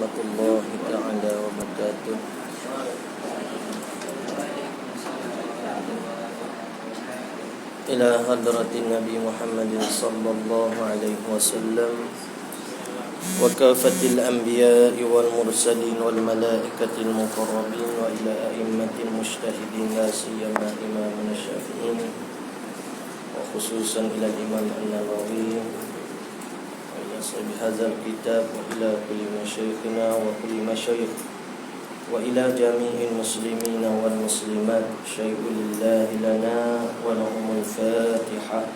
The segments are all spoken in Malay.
warahmatullahi ta'ala wabarakatuh. Ila hadratin Nabi Muhammad sallallahu alaihi wasallam wa kafatil anbiya'i wal mursalin wal malaikatil muqarrabin wa ila a'immatil mujtahidin la siyama imamuna syafi'in wa khususan ila imam an-Nawawi wa ila sahibi hadzal kitab wa ila kulli masyayikhina wa kulli masyayikh wa ila jami'il muslimina wal muslimat syai'u lillahi lana wa lahumul fatihah.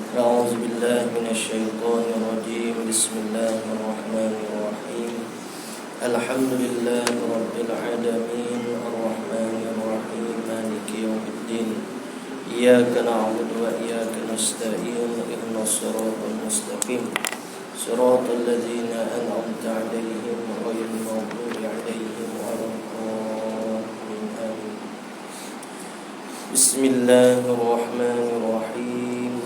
A'udzu billahi minasy syaithanir rajim. Bismillahirrahmanirrahim. Alhamdulillahi rabbil alamin arrahmanir rahim maliki yaumiddin. Iyyaka na'budu wa iyyaka nasta'in. Ihdinas siratal mustaqim. Siratal ladzina an'amta 'alaihim ghairil maghdubi 'alaihim waladdallin. Bismillahirrahmanirrahim.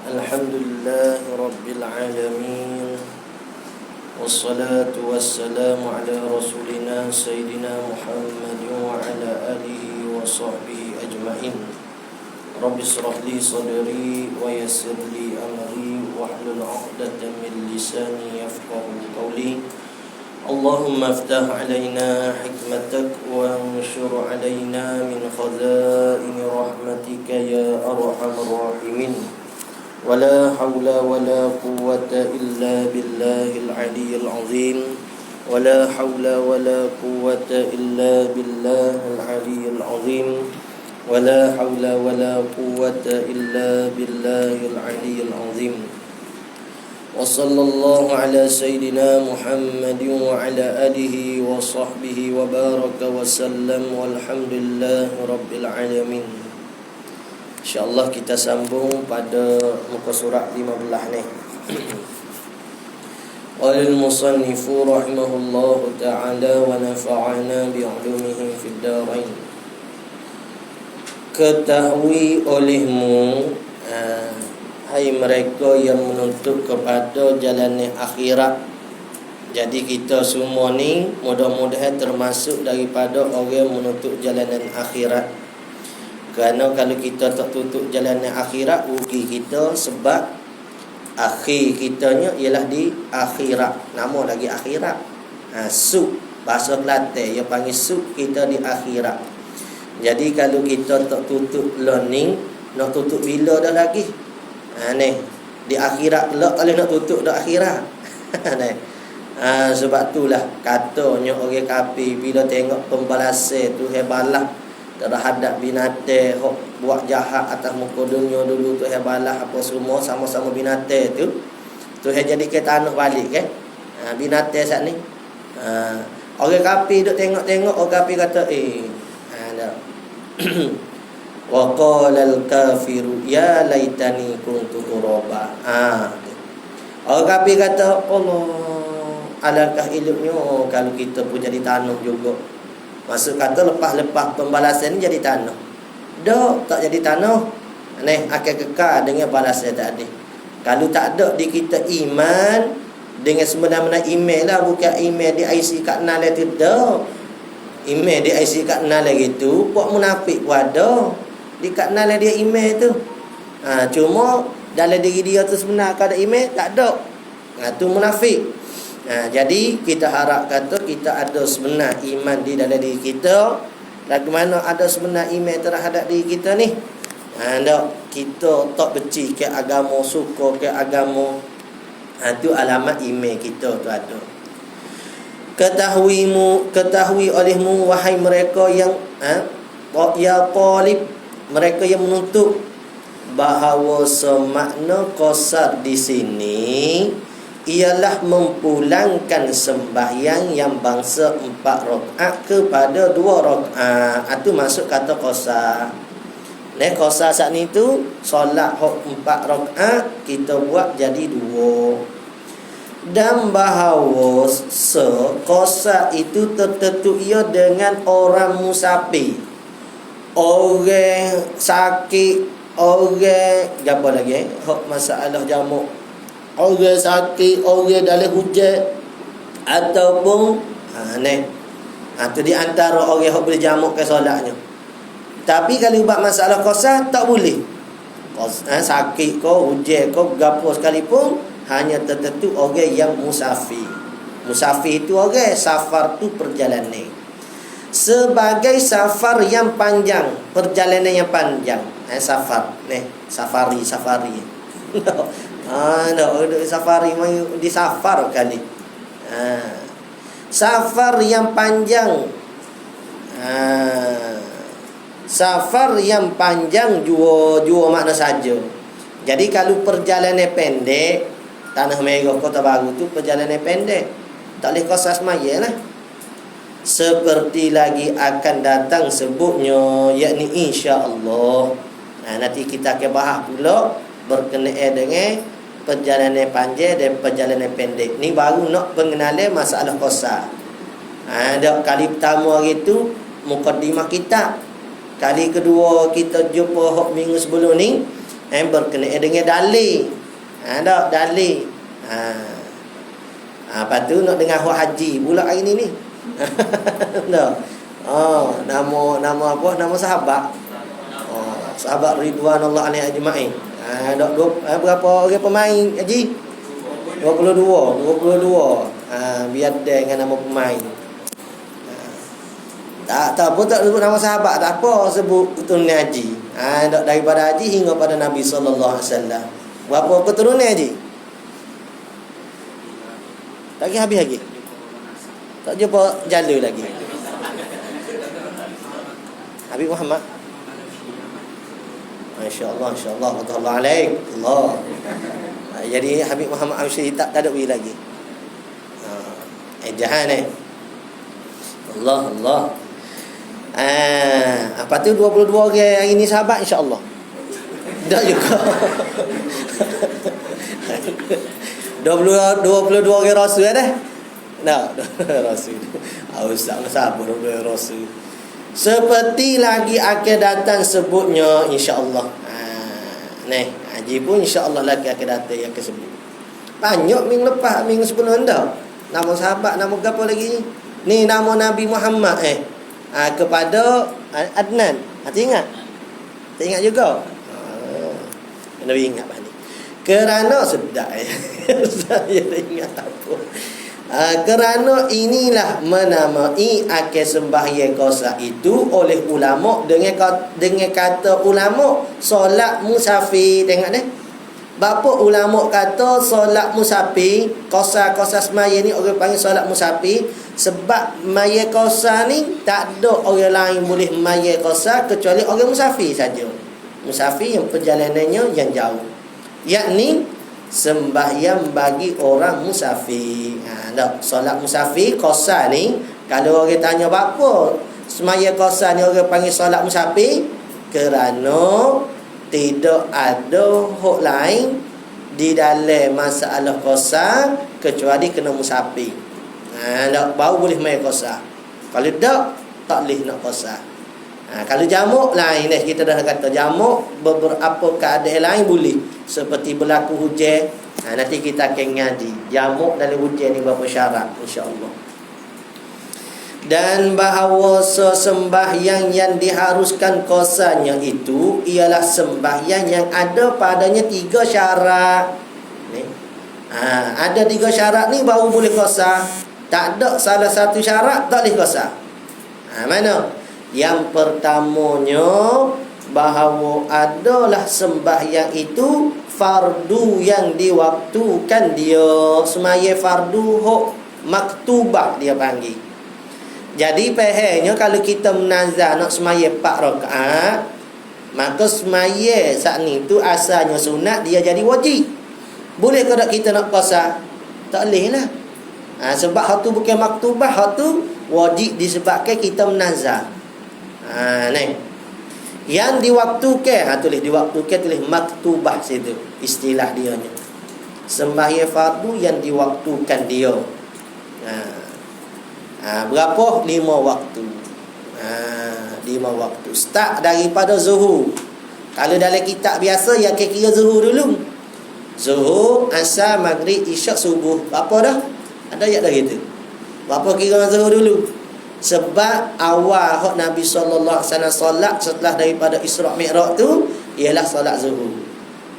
Alhamdulillahi rabbil alamin. Wassalatu wassalamu ala rasulina sayyidina Muhammad wa ala alihi wa sahbihi ajma'in. Rabbi shrah li sadri wa yassir li amri wahlul 'uqdatam min lisani yafqahu qawli. Allahumma aftah alaina hikmatak wa anshur alaina min khazaini rahmatika ya arhamar rahimin. ولا حول ولا قوة إلا بالله العلي العظيم. ولا حول ولا قوة إلا بالله العلي العظيم. ولا حول ولا قوة إلا بالله العلي العظيم. وصلى الله على سيدنا محمد وعلى آله وصحبه وبارك وسلم والحمد لله رب العالمين. InsyaAllah kita sambung pada muka surat 15 ni. Walil musannifu rahimahullahu ta'ala wa nafa'ana bi'ulumihim fid darain. Ketahui olehmu, hai mereka yang menuntut kepada jalan akhirat. Jadi kita semua ni mudah-mudahan termasuk daripada orang menuntut jalanan akhirat. Kerana kalau kita tak tutup jalan akhirat, rugi kita, sebab akhir kitanya ialah di akhirat. Nama lagi akhirat. Suk, bahasa Kelantan dia panggil suk, kita di akhirat. Jadi kalau kita tak tutup learning, nak tutup bila dah lagi? Ni di akhirat pula kalau nak tutup dah akhirat. Ni. Sebab itulah katanya orang kafir bila tengok pembalasan tu hebalah terhadap binatang hok buat jahat atas muka dunia dulu tu balas apa semua sama-sama binatang tu jadi ke tanah balik kan. Binatang sat ni orang kafir duk tengok orang kafir kata dah wa qala al kafiru ya laitani kuntu turaba. Orang kafir kata Allah, alangkah eloknya kalau kita pun jadi tanah juga. Maksud kata lepas-lepas pembalasan ni jadi tanah. Tak jadi tanah. Ni akan kekal dengan balasan tadi. Kalau tak ada di kita iman dengan sebenarnya email lah, bukan email di IC kat nal itu dah. Email di IC kat nal lagi tu, buat munafik pun ada. Di kat nal dia email tu. Cuma dalam diri dia tu sebenarnya ada email tak ada. Tu munafik. Jadi kita harap kata kita ada sebenar iman di dalam diri kita. Bagaimana ada sebenar iman terhadap diri kita ni? Kita tak benci ke agama, suka ke agama. Itu alamat iman kita tu ada. Ketahui olehmu wahai mereka yang ya talib, mereka yang menuntut, bahawa semakna qasar di sini ialah mempulangkan sembahyang yang bangsa 4 rakaat kepada 2 rakaat. Itu masuk kata qasar. Qasar saat ni tu solat 4 rakaat kita buat jadi 2. Dan bahawa qasar itu tertentu ia dengan orang musafir, orang sakit, orang apa lagi masalah jamak, orang sakit, orang dalam hujan, Ataupun tu di antara orang yang boleh jamak ke solatnya. Tapi kalau buat masalah qasar tak boleh. Sakit kau, hujan kau, gapo sekalipun, hanya tertentu orang yang musafir. Musafir itu orang, safar tu perjalanan. Sebagai safar yang panjang, perjalanan yang panjang. Safar, safari. Safari di safar kali. Safar yang panjang. Safar yang panjang jua makna saja. Jadi kalau perjalanan pendek, Tanah Merah Kota Baru tu perjalanan pendek, tak boleh qasar semaya lah. Seperti lagi akan datang sebutnya, yakni insya-Allah. Nanti kita akan bahas pula berkenaan dengan perjalanan panjang dan perjalanan pendek. Ni baru nak pengenalan masalah qasar. Kali pertama hari tu mukadimah kita. Kali kedua kita jumpa minggu sebelum ni berkenaan dengan dalil. Dalil. Lepas tu nak dengar haji pula hari ni. Nama apa? Nama sahabat. Sahabat Ridwanullah alaihi ajma'in. Berapa orang pemain haji? 22. Biar dengan nama pemain. Tak apa, tak sebut nama sahabat, tak apa, sebut keturunan haji. Daripada haji hingga pada Nabi sallallahu alaihi wasallam. Berapa keturunan haji? Tak habis lagi. Tak jumpa jalur lagi. Habib Muhammad. Masya-Allah, masya-Allah, Allah alaik. Allah. Jadi Habib Muhammad Syekh tak ada lagi. Jahan Allah. Apa tu 22 orang hari ni sahabat insya-Allah. Dah juga. 22 orang rasul dah. Rasul. Ustaz sahabat 22 rasul. Seperti lagi akan datang sebutnya insya-Allah. Haji pun insya-Allah lagi akan datang yang kesebut. Banyak minggu lepas, minggu sebelum dah. Nama sahabat, nama apa lagi ni? Nama Nabi Muhammad kepada Adnan. Tak ingat? Tak ingat juga. Nabi ingat ni. Kerana sedap saya tak ingat apa. Kerana inilah menamai akal sembahyang qasar itu oleh ulama dengan kata ulama solat musafir. Tengok ni. Bapa ulama kata solat musafir, qasar semaya ni orang panggil solat musafir sebab maya qasar ni tak ada orang lain boleh maya qasar kecuali orang musafir saja. Musafir yang perjalanannya yang jauh. Yakni sembahyang bagi orang musafir. Solat musafir qasar ni, kalau orang tanya apa semaya qasar ni orang panggil solat musafir, kerana tidak ada hak lain di dalam masalah qasar kecuali kena musafir. Baru boleh main qasar. Kalau tak boleh nak qasar. Kalau jamak lain kita dah kata jamak beberapa keadaan lain boleh. Seperti berlaku hujan. Nanti kita akan ngaji jamak dalam hujan ni berapa syarat insya-Allah. Dan bahawa sembahyang yang diharuskan qasarnya itu ialah sembahyang yang ada padanya 3 syarat. Ada 3 syarat ni baru boleh qasar. Tak ada salah satu syarat tak boleh qasar. Mana? Yang pertamanya bahawa adalah sembahyang itu fardu yang diwaktukan dia. Semaya fardu hok maktubah dia panggil. Jadi pahanya kalau kita menazar nak semaya 4 rakaat, maka semaya saat ni tu asalnya sunat, dia jadi wajib. Boleh ke tak kita nak qasar? Tak boleh lah. Sebab hak tu bukan maktubah, hak tu wajib disebabkan kita menazar. Yang diwaktukan, tulis diwaktukan, tulis maktubah situ istilah dia ni. Sembahyang fardu yang diwaktukan dia. Berapa? 5 waktu. 5 waktu. Start daripada zuhur. Kalau dalam kitab biasa yang kira zuhur dulu. Zuhur, asar, maghrib, isyak, subuh. Apa dah? Ada ayat dah gitu. Berapa kira zuhur dulu? Sebab awal hak Nabi sallallahu alaihi wasallam solat setelah daripada Isra' Mi'raj tu ialah solat zuhur.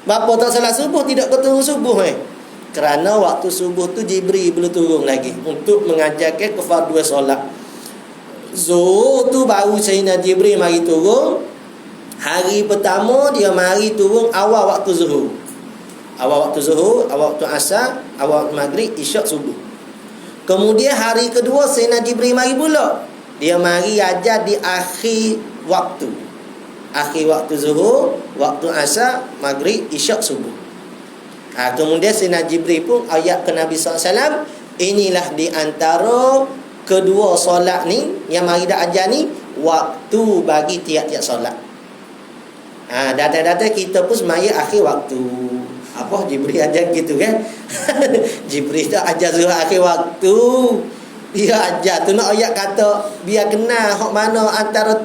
Bapa tak solat subuh tidak berturun subuh Kerana waktu subuh tu Jibril belum turun lagi untuk mengajarkan kefarduan solat. Zuhur tu baru Sayyidina Jibril mari turun. Hari pertama dia mari turun awal waktu zuhur. Awal waktu zuhur, awal waktu asar, awal waktu maghrib, isyak, subuh. Kemudian hari kedua Sayyidina Jibril mari pula. Dia mari ajar di akhir waktu. Akhir waktu zuhur, waktu asar, maghrib, isyak, subuh. Kemudian Sayyidina Jibril pun ayat ke Nabi SAW. Inilah di antara kedua solat ni yang mari dah ajar ni, waktu bagi tiap-tiap solat. Data-data kita pun semaya akhir waktu. Apa Jibril ajar gitu kan? Jibril tak ajar zuhur akhir waktu. Dia ajar tu nak ayat kata biar kenal hak mana antara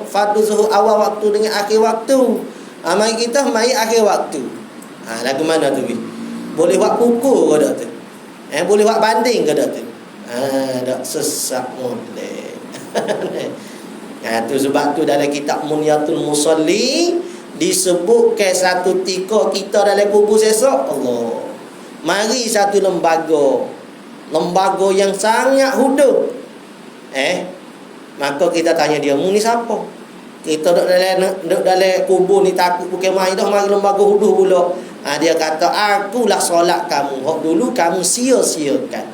fardu zuhur awal waktu dengan akhir waktu. Mari kita mari akhir waktu. Lagu mana tu? Boleh buat pukul ke tak tu? Boleh buat banding ke tak tu? Tak sesak molek. Tu sebab tu dalam kitab Munyatul Musalli disebutkan satu tika kita dalam kubur esok. Allah. Mari satu lembaga yang sangat huduh. Maka kita tanya dia, mu ni siapa? Kita duduk dalam kubur ni takut bukan main dah, mari lembaga huduh pula. Dia kata, akulah solat kamu. Hak dulu kamu sia-siakan.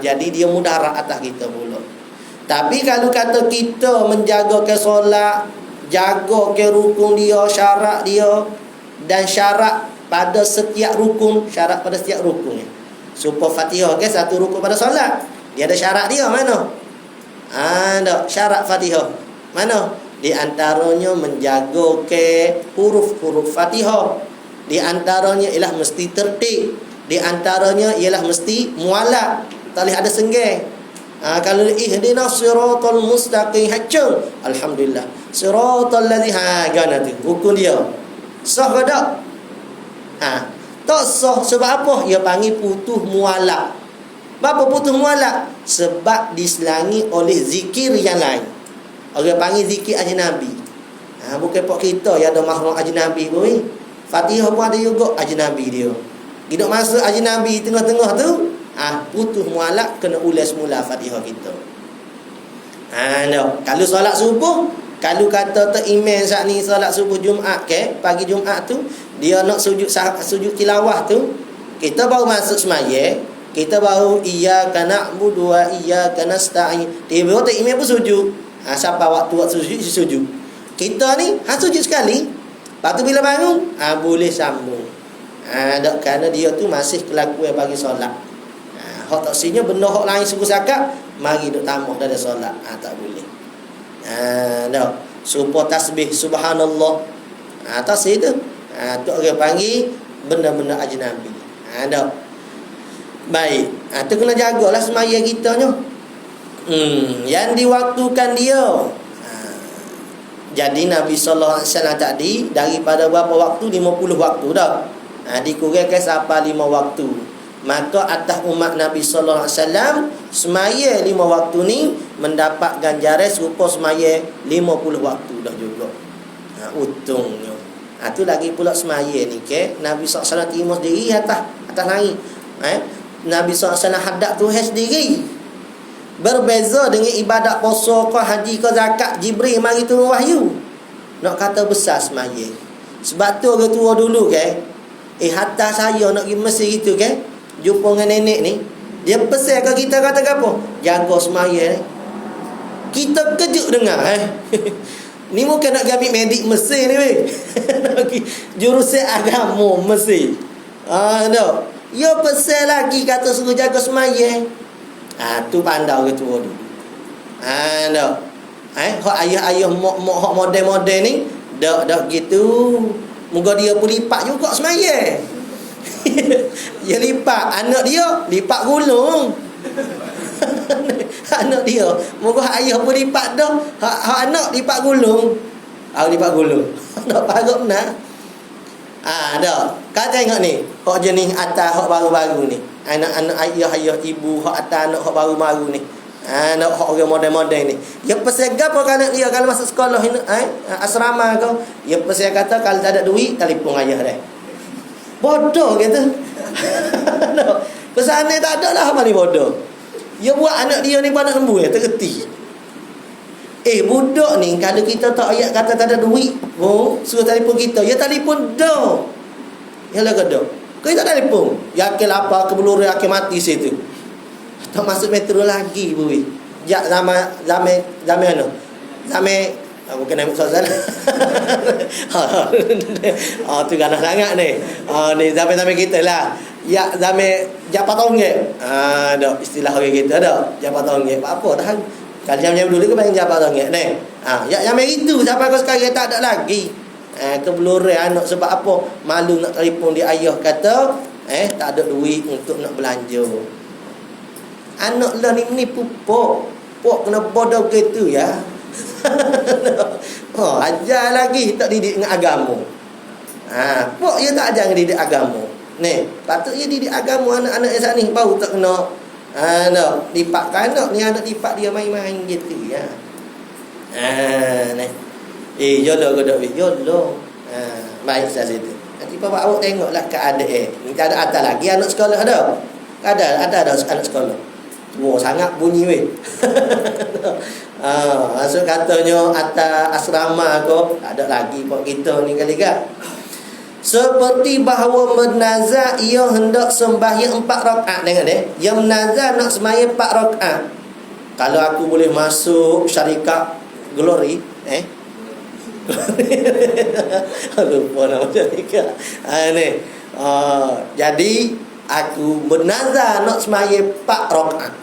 Jadi dia mudarat atas kita pula. Tapi kalau kata kita menjaga ke solat, jaga ke rukun dia, syarat dia, dan syarat pada setiap rukun, supaya Fatihah ke satu rukun pada solat, dia ada syarat dia mana? Ada syarat Fatihah mana? Di antaranya menjaga ke huruf-huruf Fatihah. Di antaranya ialah mesti tertib. Di antaranya ialah mesti mualaf, tak boleh ada senggeh. Kalau ihdinas siratal mustaqim hancur, alhamdulillah. Siratal ladzi gana tu rukun dia. Sah ke tak? Tak sah sebab apa? Dia panggil putus mualaf. Apa putus mualaf? Sebab diselangi oleh zikir yang lain. Orang panggil zikir ajnabi. Bukan pak kita yang ada mahram ajnabi pun. Fatihah pun ada juga ajnabi dia. Hidup masuk ajnabi tengah-tengah tu, putus mualaf, kena ulas mula Fatihah kita. Kalau solat subuh, kalau kata terimam saat ni solat subuh Jumaat pagi Jumaat tu, dia nak sujud tilawah tu, kita baru masuk semaya, kita baru iyyaka na'budu wa iyyaka nasta'in. Tiba-tiba terimam pun sujud. Sampai waktu sujud. Kita ni sujud sekali. Lepas tu bila bangun, boleh sambung. Kerana dia tu masih kelakuan bagi solat. Hak tak sinya benda hak lain suku zakat, mari duk tambah dalam solat. Tak boleh. Supaya tasbih subhanallah. Tak sih tu. Tu orang panggil benda-benda ajnabi. Baik. Tu kena jagalah semaya kita nya. Yang diwaktukan dia. Jadi Nabi sallallahu alaihi wasallam tadi daripada berapa waktu? 50 waktu dah. Dikurangkan sampai 5 waktu. Maka atas umat Nabi sallallahu alaihi wasallam semaya 5 waktu ni mendapat ganjaran serupa semaya 50 waktu dah juga. Untungnya. Tu lagi pula semaya ni Nabi sallallahu alaihi wasallam terima sendiri atas langit. Nabi sallallahu alaihi wasallam hadap Tuhan sendiri. Berbeza dengan ibadat puasa ke haji ke zakat, Jibril mari turun wahyu. Nak kata besar semaya. Sebab tu orang tua dulu hatta saya nak pergi Mesir gitu jumpa dengan nenek ni, dia pesan ke kita kata apa? Jaga semaya. Kita kejut dengar ni bukan nak ambil medik Mesir ni jurusan agama Mesir. Ya pesan lagi kata suruh jaga semaya. Tu pandai orang tua dulu. Hak ayah-ayah mak hak model-model ni dak gitu. Moga dia pun lipat juga semaya. Dia lipat anak dia lipat gulung. Anak dia moga ayah pun lipat dah. Hak anak lipat gulung. Lipat gulung. Nak parok nak. Dah. Kau tengok ni, hak jenis atas hak baru-baru ni. Anak-anak ayah ibu hak atas anak hak baru-baru ni. Anak hak orang model-model ni. Dia pesan gapo kan anak dia kalau masuk sekolah ni, asrama kau, dia pesan kata kalau tak ada duit telefon ayah dia. Bodoh kata. Pesan ni tak ada lah apa ni bodoh. Dia buat anak dia ni anak lembu ya, tergerti. Budak ni kalau kita tak ayat kata tak ada duit, suruh telefon kita, ya telefon dah. Yalah gaduh. Kau tak telefon. Yakin apa kebelur yakin mati situ. Tak masuk metro lagi boy. Jak zaman mana? Zaman bukan nak soal. Tu ganas sangat ni. Ni zaman kita lah. Ya zaman japat tonggek. Dak istilah orang kita dak. Japat tonggek. Apa dah. Kalau jam-jam dulu ke main jabat tonggek ni. Ya yang itu sampai kau sekarang tak ada lagi. Kebelurai anak sebab apa? Malu nak telefon dia ayah kata, tak ada duit untuk nak belanja. Anak lah ni pupuk. Pok kena bodoh gitu ya. Ajar lagi tak didik dengan agama. Pok dia tak ajar didik agama. Ni, patut dia didik agama anak-anak yang saat ni baru tak kena lipat anak ni, anak lipat dia main-main gitu ya. Ni. Jodoh godok jodoh. Baik saya situ. Nanti bapak awak tengoklah keadaan. Ni tak ada atas lagi anak sekolah ada. Ada anak sekolah. Wah sangat bunyi weh. Maksud katanya atas asrama kau tak ada lagi kok kita ni kali kan. Seperti bahawa menazah ia hendak sembahyang 4 rakaat. Tengok deh. Ia menazah nak sembahyang 4 rakaat. Kalau aku boleh masuk syarikat Glory, lupa nama syarikat. Ni. Jadi aku menazah nak sembahyang 4 rakaat.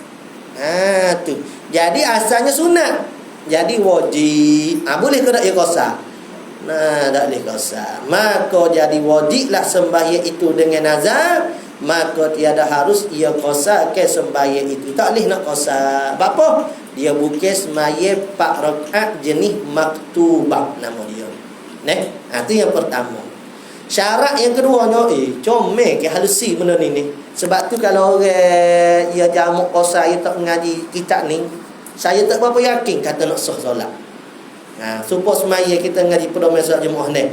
Tu. Jadi asalnya sunat. Jadi wajib. Boleh ke tak ia qasar? Tak boleh qasar. Maka jadi wajiblah sembahyang itu dengan nazar, maka tiada harus ia qasar ke sembahyang itu. Tak boleh nak qasar. Apa? Dia bukan sembahyang 4 rakaat jenis maktubah nama dia. Itu yang pertama. Syarat yang keduanya, comel ke halusi benda ni. Sebab tu kalau orang ia jamak qasar, ia tak mengaji kitab ni, saya tak berapa yakin kata nak sah solat. Supaya semaya kita ngaji pedoman solat Jumaat ni.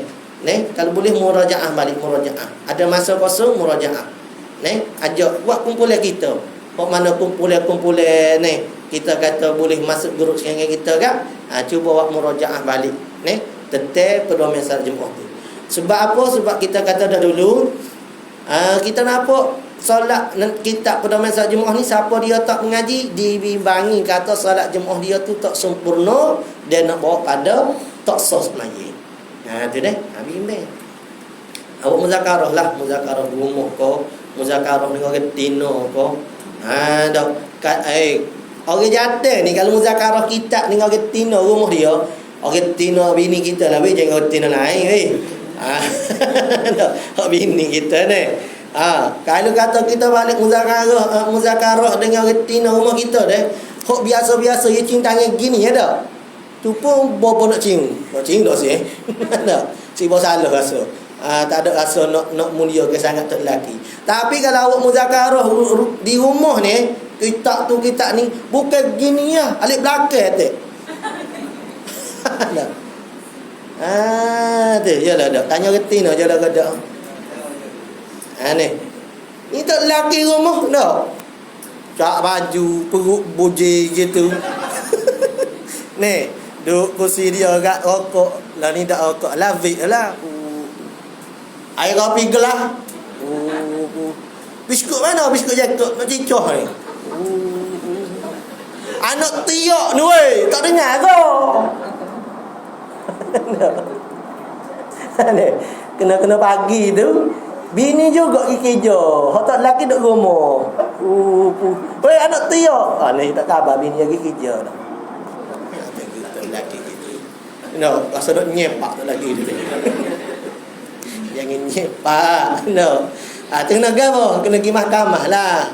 Kalau boleh murajaah balik murajaah. Ada masa kosong murajaah. Ajak buat kumpulan kita. Hok mana kumpulan ni kita kata boleh masuk grup dengan kita kan? Cuba buat murajaah balik. Tetap pedoman solat Jumaat tu. Sebab apa? Sebab kita kata dah dulu kita nampak solat kitab pedoman solat Jumaat ni, siapa dia tak mengaji dibimbangi kata solat Jumaat dia tu tak sempurna, dia nak bawa pada tak sah sembahyang. Tu deh, bimbang. Awak muzakarah lah, muzakarah rumah ko, muzakarah dengan orang tino ko. Dak orang jatuh ni kalau muzakarah kitab dengan orang tino rumah dia, orang tino bini kita lah, jangan orang tino lain Hak bini kita ni. Kalau kata kita balik muzakarah dengan retina rumah kita deh, hok biasa-biasa dia cium tangan gini ya dak. Tu pun bobo nak cium. Nak cium dak sih. Dak. Si bos salah rasa. Tak ada rasa nak mulia ke sangat tak lelaki. Tapi kalau awak muzakarah di rumah ni, kitab ni bukan gini ya, alik belakang tak. Tu yalah dak. Tanya retina je dah gadak. Ni tak lelaki rumah dah. Cak baju, perut buji gitu. Ni, duduk kursi dia kat rokok. Lah ni tak rokok, lavik lah. Air kopi gelas. Biskut mana? Biskut Jacob nak cicoh ni. Anak tiak ni weh, tak dengar ke? Kena pagi tu. Bini juga pergi kerja. Hak tak lelaki duk rumah. Weh anak tiak. Ni tak khabar bini lagi kerja dah. Tak lelaki gitu. No, rasa duk nyepak tak lagi tu. Jangan nyepak. No. Kena gapo? Kena pergi mahkamah lah.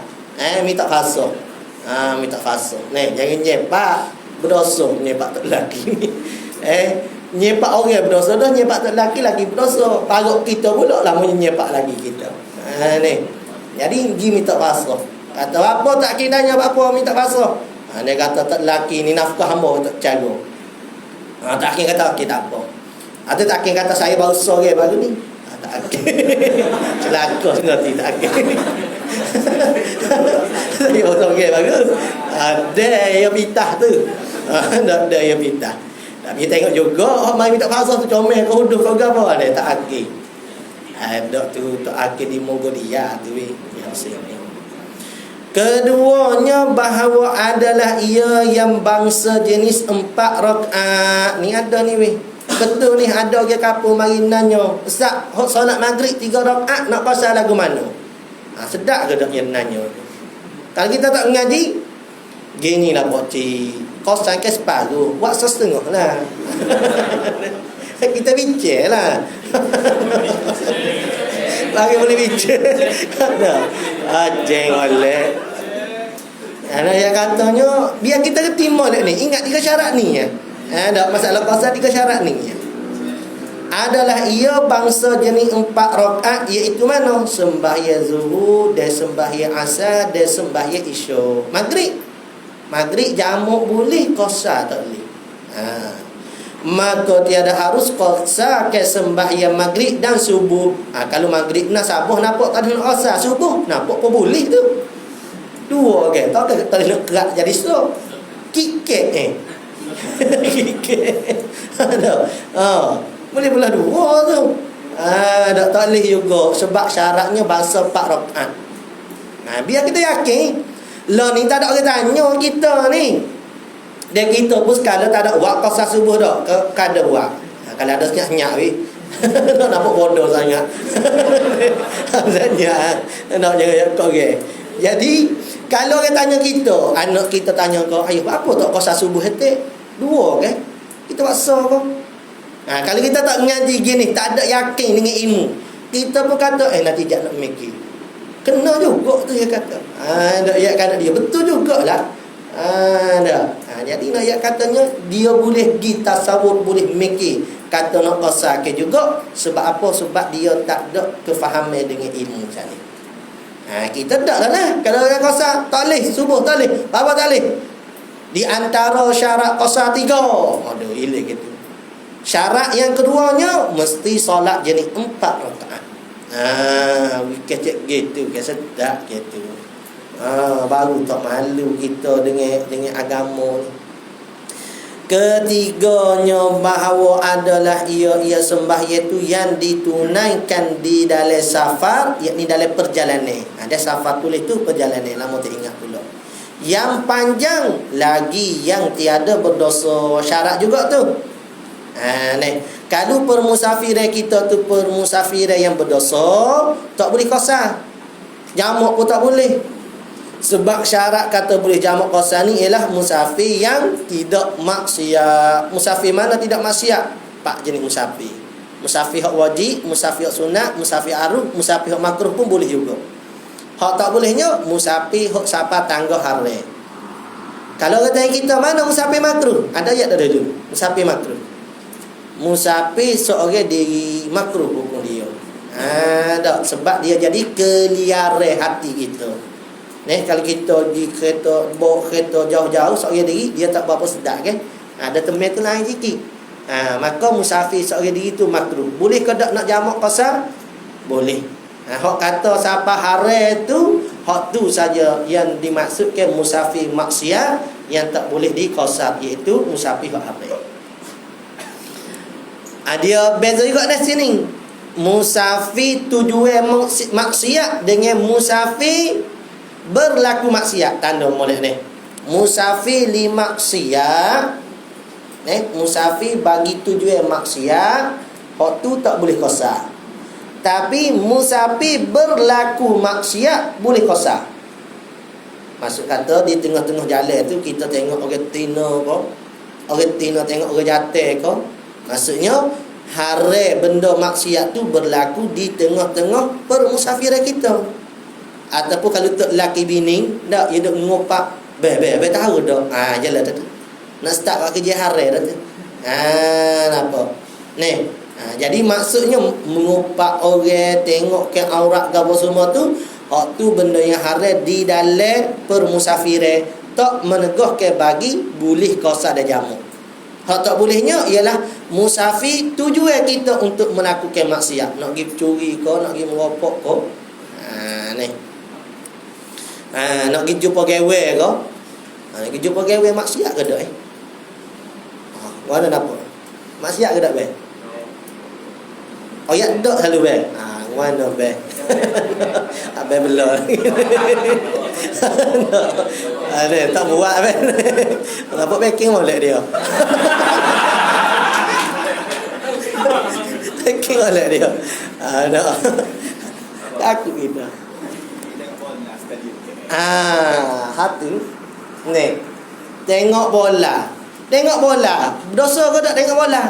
Minta fasakh. Minta fasakh. Jangan nyepak. Berdosa nyepak tak lelaki ni. Nyepak orang berdosa dah, nyepak tak lelaki lagi berdosa. Parut kita pula lah menyepak lagi kita. Ni. Jadi pergi minta pasrah. Kata apa tak kiranya apa minta pasrah. Dia kata tak lelaki ni nafkah hamba tak jaga. Tak kira kata okey tak apa. Atau tak kira kata saya baru sore baru ni. Tak kira. Celaka nanti tak kira. Saya baru sore bagus. Ada yang pitah tu. Ada yang pitah. Tapi tengok juga mai minta pasrah tu comel ke huduh ke apa ada tak akil. Ada tu tak akil di Mongolia tu yang sini. Keduanya bahawa adalah ia yang bangsa jenis 4 rakaat. Ni ada ni weh. Betul ni ada orang kapur mari nanya, "Ustaz, hok solat maghrib 3 rakaat nak pasal lagu mana?" Sedap ke dak yang nanya tu. Kalau kita tak mengaji, gini lah pocik. Kau sangka separuh, buat setengah lah. Kita bincang lah. Lagi boleh bincang. Ajeng oleh. Ada yang katanya biar kita terima ni. Ingat 3 syarat ni ya. Ada masalah qasar 3 syarat ni ya. Adalah ia bangsa jenis 4 rakaat, iaitu mana? Sembahyang zuhur, dan sembahyang asar, dan sembahyang isyak. Maghrib jamak boleh, qasar tak boleh. Maka tiada harus qasar ke sembahyang maghrib dan subuh. Kalau maghrib nak sabuh nampak tak ada qasar, subuh nampak pun boleh tu. Dua ke, tak nak kerak jadi so. Kikek Kikek. Boleh pula dua tu. Tak boleh juga sebab syaratnya bangsa 4 rakaat. Biar kita yakin. Lah ni tak ada orang tanya kita ni. Dan kita pun sekali tak ada buat qasar subuh dak. Kada buat. Kalau ada senyap-senyap weh. Nampak bodoh sangat. Senyap. Nak jangan kau ke. Jadi kalau orang tanya kita, anak kita tanya kau, "Ayuh, apa tak qasar subuh hetik?" 2 kan? Kita paksa kau. Kalau kita tak mengaji gini, tak ada yakin dengan ilmu, kita pun kata nanti jak nak mikir. Kena juga tu dia kata. Ayat kata dia betul jugalah. Jadi ayat katanya dia boleh pergi tasawur, boleh mikir. Kata nak qasar ke juga sebab apa? Sebab dia tak ada kefahaman dengan ilmu macam ni. Kita tak lah. Kalau orang qasar tak boleh, subuh tak boleh, apa tak boleh. Di antara syarat qasar 3. Aduh, ilik gitu. Syarat yang keduanya mesti solat jenis 4 rakaat. Kecek gitu, sedap gitu. Baru tak malu kita dengan agama ni. Ketiganya bahawa adalah ia sembahyang itu yang ditunaikan di dalam safar, yakni dalam perjalanan. Ada safar tulis tu perjalanan, lama tak ingat pula. Yang panjang lagi yang tiada berdosa, syarat juga tu. Kalau permusafiran kita tu permusafiran yang berdosa, tak boleh qasar. Jamak pun tak boleh. Sebab syarat kata boleh jamak qasar ni ialah musafir yang tidak maksiat. Musafir mana tidak maksiat? 4 jenis musafir. Musafir hak wajib, musafir hak sunat, musafir aruf, musafir hak makruh pun boleh juga. Hak tak bolehnya musafir hak siapa tangga haram. Kalau kata kita mana musafir makruh? Ada ayat dah dulu. Musafir makruh. Musafir seorang diri makruh hukum dia. Tak, sebab dia jadi keliaran hati kita. Kalau kita di kereta, bawa kereta jauh-jauh seorang diri, dia tak berapa sedap kan? Ada teman tu lain sikit. Maka musafir seorang diri tu makruh. Boleh ke tak nak jamak qasar? Boleh. Hak kata siapa haram tu, hak tu saja yang dimaksudkan musafir maksiat yang tak boleh diqasar, iaitu musafir hak haram. Dia beza juga dah sini. Musafir tujuan maksiat dengan musafir berlaku maksiat. Tanda molek ni. Musafir li maksiat, musafir bagi tujuan maksiat, hak tu tak boleh qasar. Tapi musafir berlaku maksiat boleh qasar. Maksud kata di tengah-tengah jalan tu kita tengok orang tina ke, orang tina tengok orang jatuh ke. Maksudnya haram benda maksiat tu berlaku di tengah-tengah permusafiran kita. Ataupun kalau tak lelaki bini, tak dia duk ngopak, be tahu dak. Jalan tu. Nak start buat kerja haram dah tu. Apa? Jadi maksudnya mengopak orang, tengok ke aurat ke apa semua tu Hak tu benda yang haram di dalam permusafire, tak menegah ke bagi boleh kosa dan jamu. Hak tak bolehnya ialah musafir tujuan kita untuk melakukan maksiat, nak pergi curi ke, nak pergi merokok ke. Ni. Nak pergi jumpa gawe ke. Nak pergi jumpa gawe maksiat ke dak mana apa? Maksiat ke dak be? Oh ya dak selalu be. Mana be? Abang belum. Ada tak buat be. Nampak packing molek dia. Packing molek dia. Ada. Aku kita. Hati. Ni. Tengok bola. Tengok bola. Dosa ke tak tengok bola?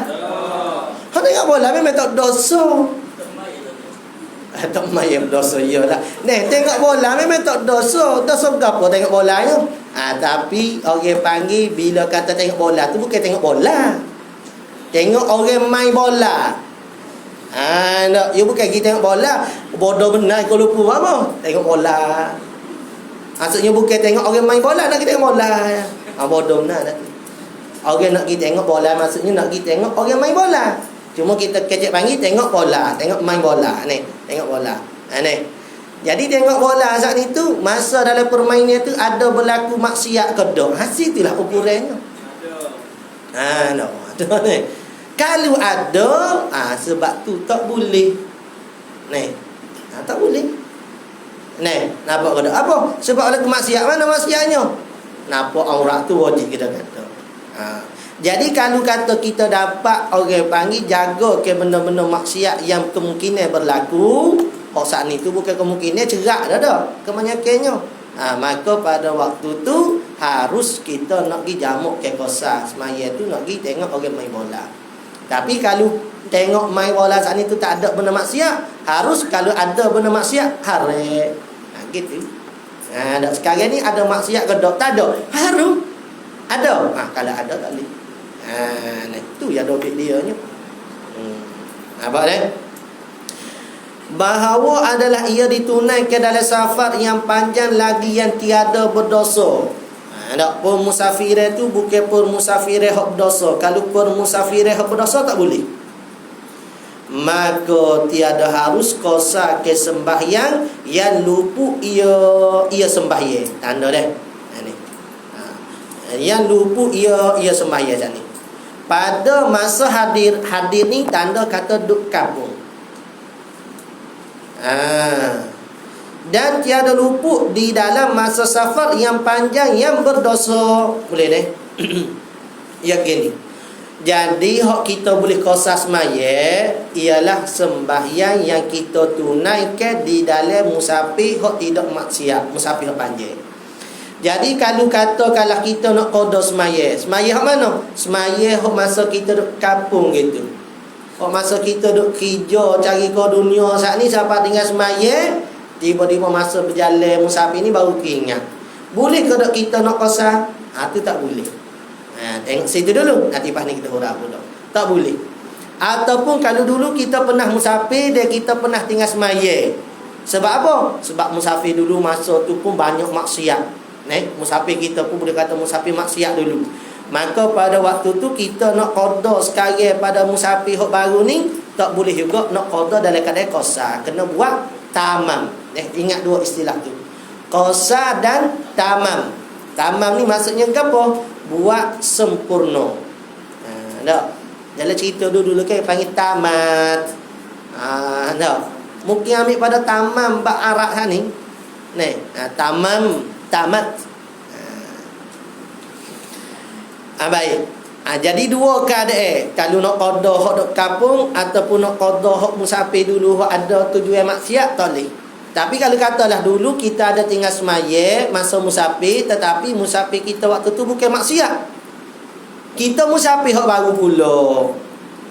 Kau tengok bola memang tak dosa. Tak main dosa iyalah. Ni tengok bola memang tak dosa. Dosa apa tengok bolanya? Tapi orang panggil bila kata tengok bola tu bukan tengok bola. Tengok orang main bola. Nak, you bukan kita tengok bola. Bodoh benar kau lupa apa? Tengok bola. Maksudnya bukan tengok orang main bola, nak kita tengok bola. Bodoh benar nanti. Orang nak kita tengok bola maksudnya nak kita tengok orang main bola. Cuma kita kecek panggil tengok bola, tengok main bola ni, tengok bola. Ni. Jadi tengok bola saat itu masa dalam permainan tu ada berlaku maksiat ke tak? Hasil itulah ukurannya. No. Ada ni. Kalau ada, sebab tu tak boleh. Ni. Tak boleh. Ni, nampak ke tak? Apa? Sebab ada kemaksiat mana maksiatnya? Nampak aurat tu wajib kita kata. Jadi kalau kata kita dapat orang panggil jaga ke benda-benda maksiat yang kemungkinan berlaku, saat itu bukan kemungkinan cerak dah kebanyakannya. Maka pada waktu tu harus kita nak pergi jamuk ke kosa semaya tu nak pergi tengok orang main bola. Tapi kalau tengok main bola saat itu tak ada benda maksiat, harus kalau ada benda maksiat haram. Gitu. Sekarang ni ada maksiat ke tak ada? Harus ada. Kalau ada tak boleh. Itu yang topik dia nya. Apa dah? Bahawa adalah ia ditunaikan dalam safar yang panjang lagi yang tiada berdosa. Tak pun musafir itu bukan pun musafir hak berdosa. Kalau pun musafir hak berdosa tak boleh. Maka tiada harus kosa ke sembahyang yang lupu ia sembahyang. Tanda dah. Yang lupu ia sembahyang macam ni. Pada masa hadir ni tanda kata duk kampung. Dan tiada luput di dalam masa safar yang panjang yang berdosa. Boleh deh. Yakin ni. Jadi hak kita boleh kosa semaya ialah sembahyang yang kita tunaikan di dalam musafir hak tidak maksiat, musafir panjang. Jadi kalau kita nak qada semaya hak mana? Semaya hak masa kita duk kampung gitu. Hak masa kita duk kerja cari ke dunia saat ni siapa tinggal semaya, tiba-tiba masa berjalan musafir ni baru ingat. Boleh ke tak kita nak qada? Tu tak boleh. Tengok situ dulu, nanti pas ni kita hurap dulu. Tak boleh. Ataupun kalau dulu kita pernah musafir dan kita pernah tinggal semaya. Sebab apa? Sebab musafir dulu masa tu pun banyak maksiat. Musafir kita pun boleh kata musafir maksiat dulu. Maka pada waktu tu kita nak qada sekarang pada musafir hok baru ni tak boleh juga nak qada dalam keadaan qasa. Kena buat tamam. Ingat dua istilah tu. Qasa dan tamam. Tamam ni maksudnya apa? Buat sempurna. Tak. Dalam cerita dulu kan panggil tamat. Tak. Mungkin ambil pada tamam bab Arab ni. Tamam tamat. Baik. Jadi dua keadaan. Kalau nak qada hak dok kampung ataupun nak qada hak musafir dulu hak ada tujuan maksiat tak boleh. Tapi kalau katalah dulu kita ada tinggal semaya masa musafir, tetapi musafir kita waktu tu bukan maksiat. Kita musafir hak baru pula.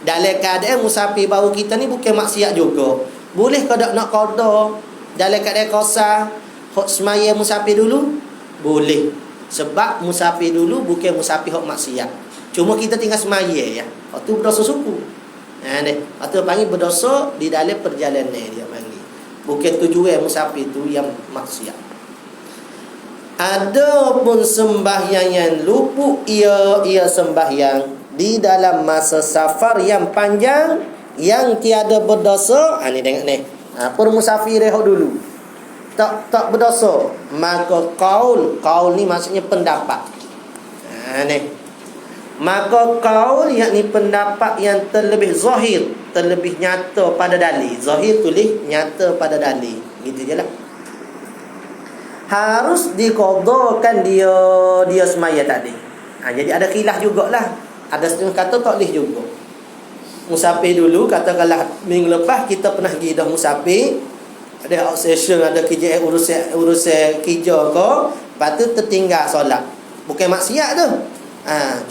Dalam keadaan musafir baru kita ni bukan maksiat juga. Boleh ke tak nak qada dalam keadaan qasa hak semaya musafir dulu? Boleh. Sebab musafir dulu bukan musafir hak maksiat. Cuma kita tinggal semaya ya. Waktu berdosa suku. Waktu panggil berdosa di dalam perjalanan dia panggil. Bukan tujuan musafir tu yang maksiat. Adapun sembahyang yang luput, ia sembahyang di dalam masa safar yang panjang, yang tiada berdosa. Ni tengok ni. Per musafir rehat dulu, tak berdosa, maka qaul ni maksudnya pendapat. Ni maka qaul yakni pendapat yang terlebih zahir, terlebih nyata pada dalil. Zahir tulis nyata pada dalil, gitu je lah. Harus diqadakan dia semaya tadi. Jadi ada khilaf jugalah. Ada setengah kata tak boleh juga. Musafir dulu, katakanlah minggu lepas kita pernah pergi dah musafir, ada obsession, ada kerja urusan kerja ke, lepas tu tertinggal solat. Bukan maksiat tu.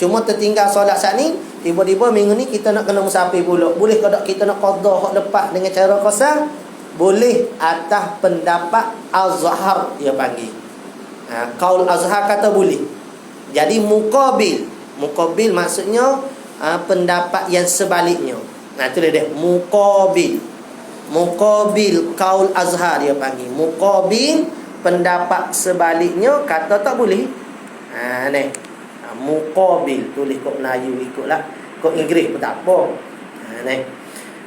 Cuma tertinggal solat saat ni, tiba-tiba minggu ni kita nak kena musafir pula. Boleh ke tak kita nak qada hak lepas dengan cara qasar? Boleh, atas pendapat azhar dia panggil. Qaul azhar kata boleh. Jadi muqabil maksudnya pendapat yang sebaliknya. Tu dia muqabil qaul azhar dia panggil. Muqabil pendapat sebaliknya kata tak boleh. Ni muqabil tulis kod Melayu ikutlah, kod Inggeris pun tak apa. Ni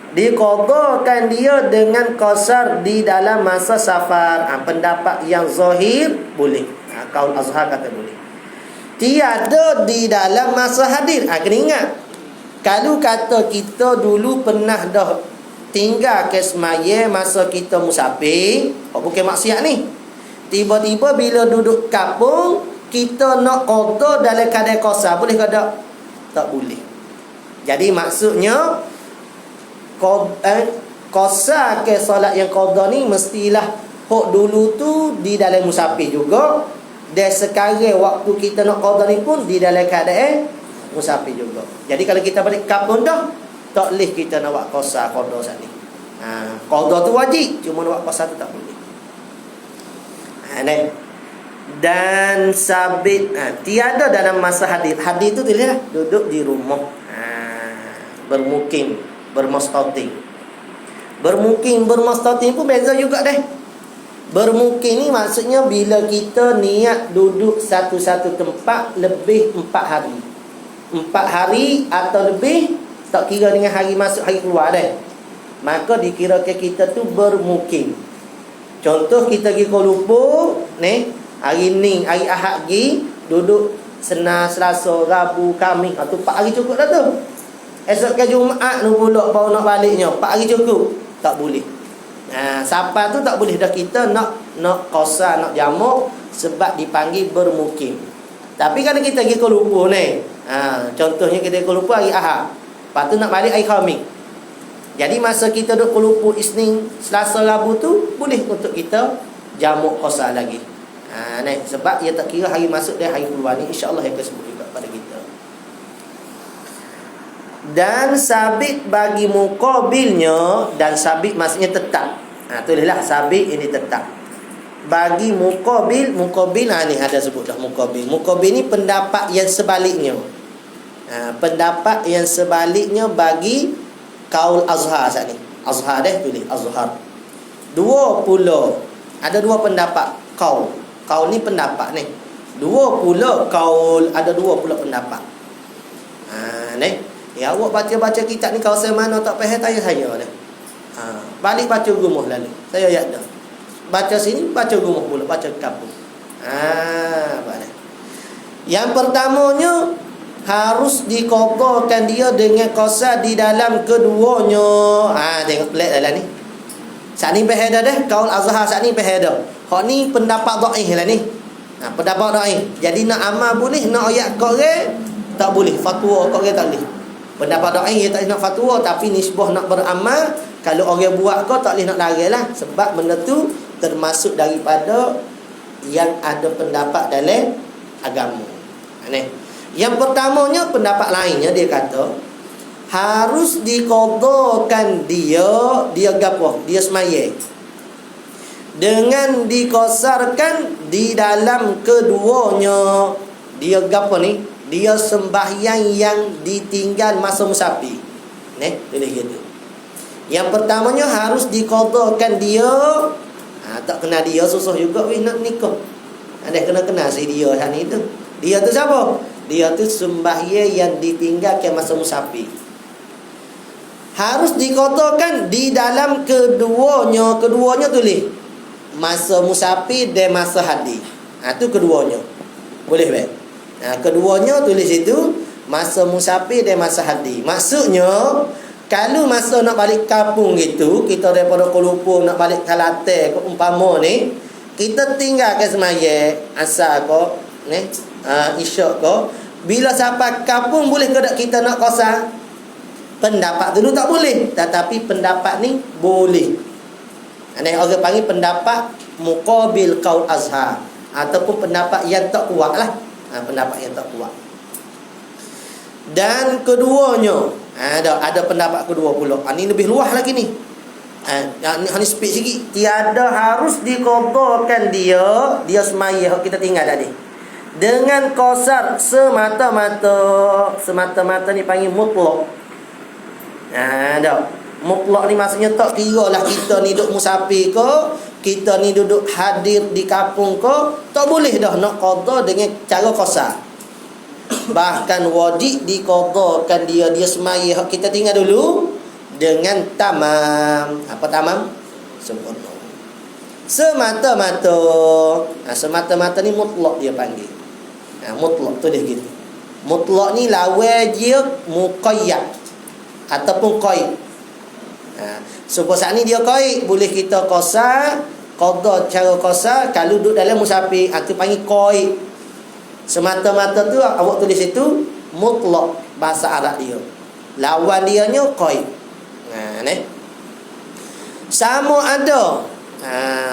diqadakan dia dengan qasar di dalam masa safar. Pendapat yang zahir boleh. Qaul azhar kata boleh. Tiada di dalam masa hadir. Kena ingat, kalau kata kita dulu pernah dah tinggal ke semaya masa kita musafir, bukan maksiat ni. Tiba-tiba bila duduk kampung, kita nak qada dalam keadaan qasar, boleh ke tak? Tak boleh. Jadi maksudnya qasar ke solat yang qada ni mestilah hok dulu tu di dalam musafir juga. Dan sekarang waktu kita nak qada ni pun di dalam keadaan musafir juga. Jadi kalau kita balik kampung dah, tak boleh kita nak buat qasar qada saat ni. Qada tu wajib, cuma nak buat qasar tu tak boleh. Dan sabit tiada dalam masa hadir. Hadir tu tulislah duduk di rumah, bermukim, bermustatim. Bermukim pun beza juga deh. Bermukim ni maksudnya bila kita niat duduk satu-satu tempat lebih 4 hari. 4 hari atau lebih, tak kira dengan hari masuk hari keluar dah, maka dikirakan kita tu bermukim. Contoh kita pergi Kuala Lumpur ni, hari ni hari Ahad pergi duduk Senin, Selasa, Rabu, Khamis, tu 4 hari cukup dah tu. Esok ke Jumaat nu pula baru nak baliknya, 4 hari cukup? Tak boleh. Siapa tu tak boleh dah kita nak qasar, nak jamak, sebab dipanggil bermukim. Tapi kalau kita pergi Kuala Lumpur ni, contohnya kita Kuala Lumpur hari Ahad, lepas tu nak balik hari Khamis. Jadi masa kita duduk Kuala Lumpur Isnin, Selasa, Rabu tu boleh untuk kita jamak qasar lagi. Sebab ia tak kira hari masuk dan hari keluar ni, insya-Allah akan sebut juga pada kita. Dan sabit bagi muqabilnya, dan sabit maksudnya tetap. Tulislah sabit ini tetap. Bagi muqabil ni ada sebut dah muqabil. Muqabil ni pendapat yang sebaliknya. Pendapat yang sebaliknya bagi qaul azhar saat ni. Azhar tulis azhar. Dua pula, ada dua pendapat qaul. Qaul ni pendapat ni. Dua pula qaul, ada dua pula pendapat. Ni ya, awak baca-baca kitab ni kawasan mana tak faham, tanya saya dah. Balik baca rumah lalu. Saya ayat dah. Baca sini, baca rumah pula, baca kampung. Yang pertamanya harus diqadakan dia dengan qasar di dalam keduanya. Tengok pelik dah ni. Saat ni faham dah. Qaul azhar saat ni faham dah. Hak ni pendapat dhaif lah ni. Pendapat dhaif. Jadi nak amal boleh, nak ayat korek tak boleh, fatwa korek tak boleh. Pendapat dhaif tak nak fatwa, tapi nisbah nak beramal, kalau orang buat kau tak boleh nak lari lah, sebab benda tu termasuk daripada yang ada pendapat dalam agama. Yang pertamanya pendapat lainnya, dia kata harus diqadakan dia gapo? Dia semaya dengan dikosarkan di dalam keduanya. Dia gapo ni? Dia sembahyang yang ditinggal masa musafir. Tulis gitu. Yang pertamanya harus diqadakan dia. Tak kenal dia susah juga nak nikah. Ada kena si dia hari itu. Dia tu siapa? Dia tu sembahyang yang ditinggalkan masa musafir. Harus diqadakan di dalam keduanya tulis masa musafir dan masa hadir. Tu keduanya. Boleh baik. Keduanya tulis itu masa musafir dan masa hadir. Maksudnya kalau masa nak balik kampung gitu, kita daripada Kuala Lumpur nak balik Kelantan ke umpama ni, kita tinggalkan semaya asar ko, isyak ko. Bila sampai kampung boleh ke tak kita nak qasar? Pendapat dulu tak boleh, tetapi pendapat ni boleh. Orang panggil pendapat muqabil qaul azhar ataupun pendapat yang tak kuat lah. Pendapat yang tak kuat. Dan keduanya ada pendapat kedua pula. Ini lebih luas lagi ni. Ini speed sikit. Tiada harus diqadakan dia semaya kita tinggal tadi. Dengan qasar semata-mata. Semata-mata ni panggil mutlak. Mutlak ni maksudnya tak kira lah kita ni duduk musafir ke, kita ni duduk hadir di kampung ke, tak boleh dah nak qada dengan cara qasar. Bahkan wajib diqadakan dia semaya kita tinggal dulu dengan tamam. Apa tamam? Sempurna. Semata-mata. Semata-mata ni mutlak dia panggil. Mutlak tu dia gitu. Mutlak ni lawan dia muqayyad ataupun qaid. Sebab saat ni dia qaid, boleh kita qasar, qada cara qasar kalau duduk dalam musafir, tu panggil qaid. Semata-mata tu awak tulis itu mutlak bahasa Arab dia. Lawan dianya qaid. Sama ada.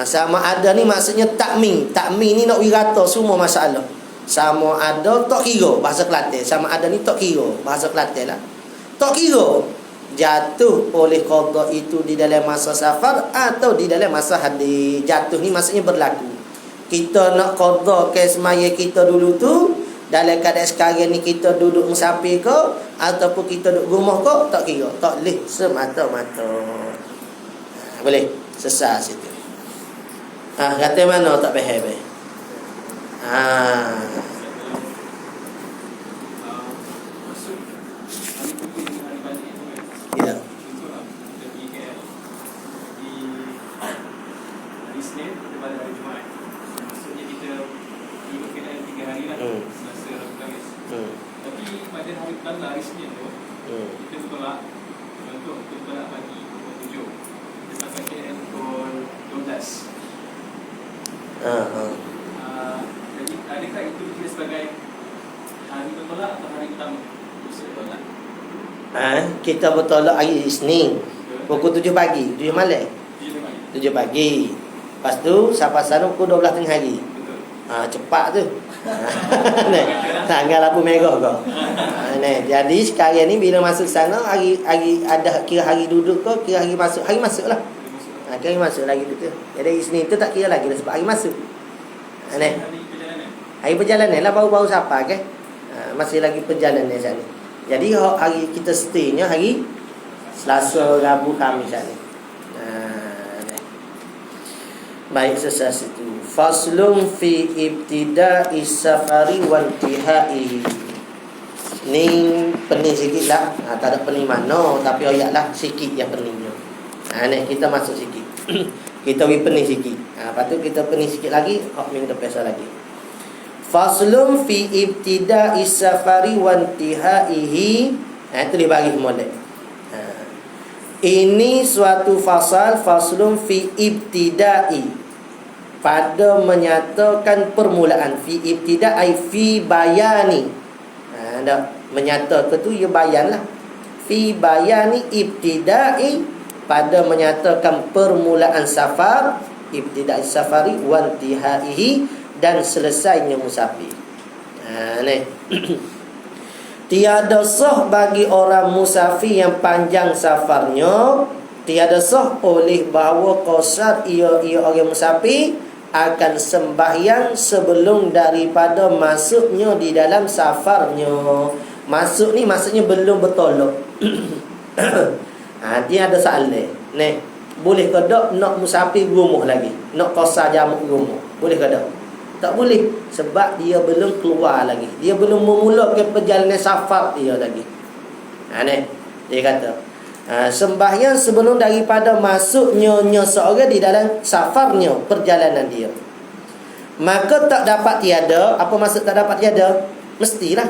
Sama ada ni maksudnya takmin. Takmin ni nak wirata semua masalah. Sama ada tak kira bahasa Kelantan. Sama ada ni tak kira bahasa Kelantan lah. Tak kira jatuh oleh qada itu di dalam masa safar atau di dalam masa hadir. Jatuh ni maksudnya berlaku. Kita nak qada ke semaya kita dulu tu dalam keadaan sekarang ni kita duduk musafir ke ataupun kita duduk rumah ke, tak kira, tak boleh semata-mata. Boleh sesat situ. Kata mana tak faham. Ya. Tapi pada hari pertama hari Senin tu kita bertolak untuk bertolak pagi pukul 7. Kita sampai KL pukul 12. Jadi adakah itu dikira sebagai hari bertolak atau hari pertama usaha bertolak? Kita bertolak hari Isnin pukul 7 pagi, 7 malam. 7 pagi. Lepas tu sampai sana pukul 12 tengah hari. Cepat tu. Tanggal lampu merah kau. Jadi sekarang ni bila masuk sana hari ada kira hari duduk ke, kira hari masuk lah. Kira hari masuk lagi tu. Jadi Isnin tu tak kira lagi dah sebab hari masuk. Hari perjalanan lah, baru-baru siapa ke? Masih lagi perjalanan sana. Jadi hari kita staynya hari Selasa, Rabu, Khamis sana. Baik, sesas itu. Faslun fi ibtida'i safari wa intihai. Ni pening sikit lah. Tak ada pening mana, tapi ayat lah sikit yang peningnya. Ni kita masuk sikit. Kita beri pening sikit. Lepas tu kita pening sikit lagi, minggu depan lagi. Faslun fi ibtida'i safari wa intihaihi. Itu dia bagi molek. Ini suatu faslun fi ibtida'i, pada menyatakan permulaan. Fi ibtida' ai fi bayani. Menyata ke tu ya bayan lah. Fi bayani ibtida'i, pada menyatakan permulaan safar, ibtida'i safari wa intihaihi, dan selesainya musafir. Tiada sah bagi orang musafir yang panjang safarnya, tiada sah oleh bahawa qasar ia orang musafir akan sembahyang sebelum daripada masuknya di dalam safarnya. Masuk ni maksudnya belum bertolak. Dia ada soalan. Boleh ke tak nak musafir rumah lagi? Nak qasar jamak rumah? Boleh ke tak? Tak boleh. Sebab dia belum keluar lagi. Dia belum memulakan perjalanan safar dia lagi. Dia kata. Sembahyang sebelum daripada masuknya seorang di dalam safarnya perjalanan dia. Maka tak dapat tiada. Apa maksud tak dapat tiada? Mestilah.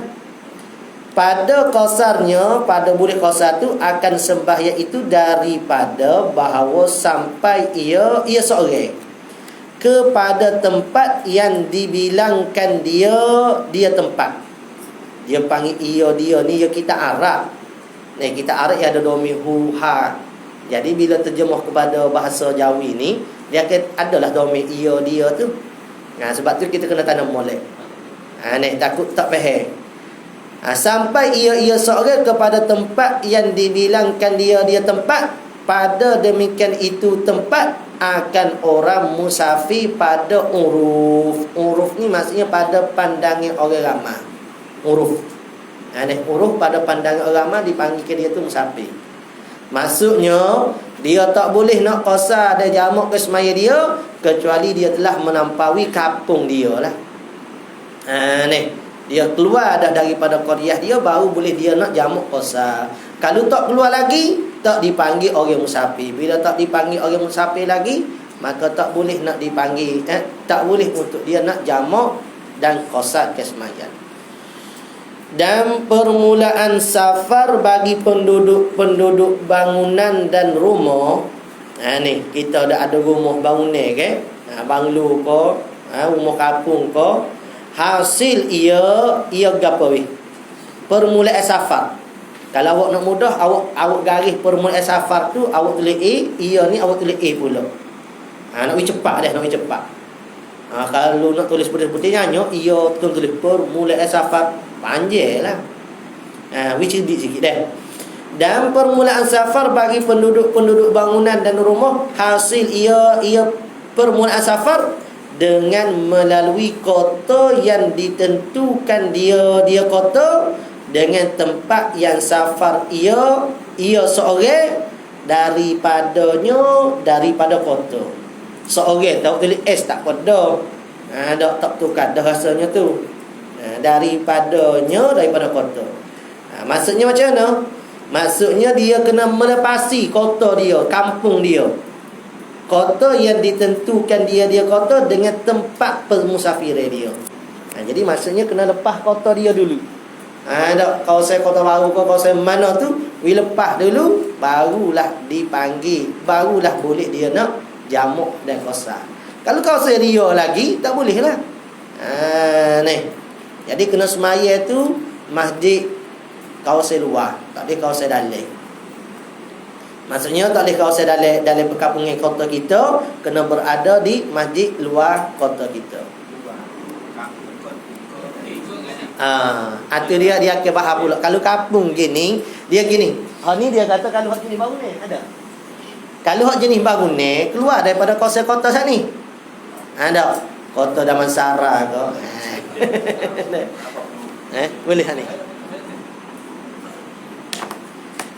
Pada qasarnya, pada boleh qasar tu akan sembahyang itu daripada bahawa sampai ia seorang kepada tempat yang dibilangkan dia tempat. Dia panggil dia ni kita Arab. Kita Arab yang ada domi hu ha. Jadi bila terjemah kepada bahasa Jawi ni, dia akan adalah domi dia tu. Sebab tu kita kena tanam molek. Takut tak faham. Sampai ia seorang kepada tempat yang dibilangkan dia tempat. Pada demikian itu tempat akan orang musafir pada uruf. Uruf ni maksudnya pada pandangan orang ramai. Uruf. Uruf pada pandangan orang ramai dipanggilkan dia tu musafir. Maksudnya dia tak boleh nak qasar dan jamak ke semaya dia kecuali dia telah melampaui kampung dia lah. Dia keluar dah daripada qaryah dia, baru boleh dia nak jamak qasar. Kalau tak keluar lagi, tak dipanggil orang musafir. Bila tak dipanggil orang musafir lagi, maka tak boleh nak dipanggil, tak boleh untuk dia nak jamak dan qasar kesemayan. Dan permulaan safar bagi penduduk bangunan dan rumah. Kita dah ada rumah bangunan ke? Banglo ke? Rumah kampung ke? Hasil ia gapo weh? Permulaan safar. Kalau awak nak mudah, awak garis permulaan safar tu, awak tulis A, ia ni awak tulis A pula. Nak cepat dah, nak cepat. Kalau nak tulis putih-putih nyanyo, ia tulis permulaan safar panjanglah. Cerdik sikit dah. Dan permulaan safar bagi penduduk bangunan dan rumah, hasil ia permulaan safar dengan melalui kota yang ditentukan dia kota dengan tempat yang safar ia seorang daripada kota. Seorang tak tulis S tak pada. Tak tukar dah rasanya tu. Daripada kota. Maksudnya macam mana? Maksudnya dia kena melepasi kota dia, kampung dia. Kota yang ditentukan dia kota dengan tempat permusafiran dia. Jadi maksudnya kena lepas kota dia dulu. Kawasan kota baru ke kawasan mana tu, lepas dulu barulah dipanggil, barulah boleh dia nak jamak dan qasar. Kalau kawasan dia lagi tak boleh lah. Jadi kena semaya tu masjid kawasan luar, tak boleh kawasan dalam. Maksudnya tak boleh kawasan dalam perkampungan kota kita, kena berada di masjid luar kota kita. Itu dia akan faham pula. Kalau kampung gini, dia gini. Ni dia kata kalau hak jenis bangunan ada. Kalau hak jenis bangunan keluar daripada kawasan kota sana ni. Ada kota Damansara ke. Boleh ni.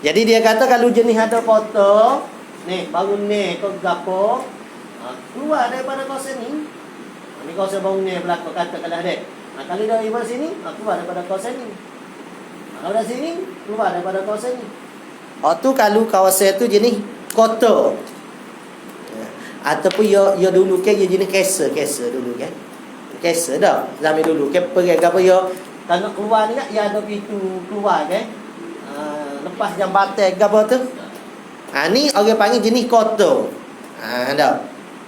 Jadi dia kata kalau jenis ada kota ni bangunan ke gapo, keluar daripada kawasan ni. Ni kawasan bangunan belakang katakanlah dek. Kalau dari sini, keluar daripada kawasan ni. Kalau dari sini, keluar daripada kawasan ni. Tu kalau kawasan tu jenis kota. Ataupun ya dulu kan dia jenis kesa dulu kan. Kesa dah. Zaman dulu kan pergi apa ya, kalau keluar ni kan ya ada pintu keluar kan. Lepas jambatan apa tu. Ni orang panggil jenis kota. Dah.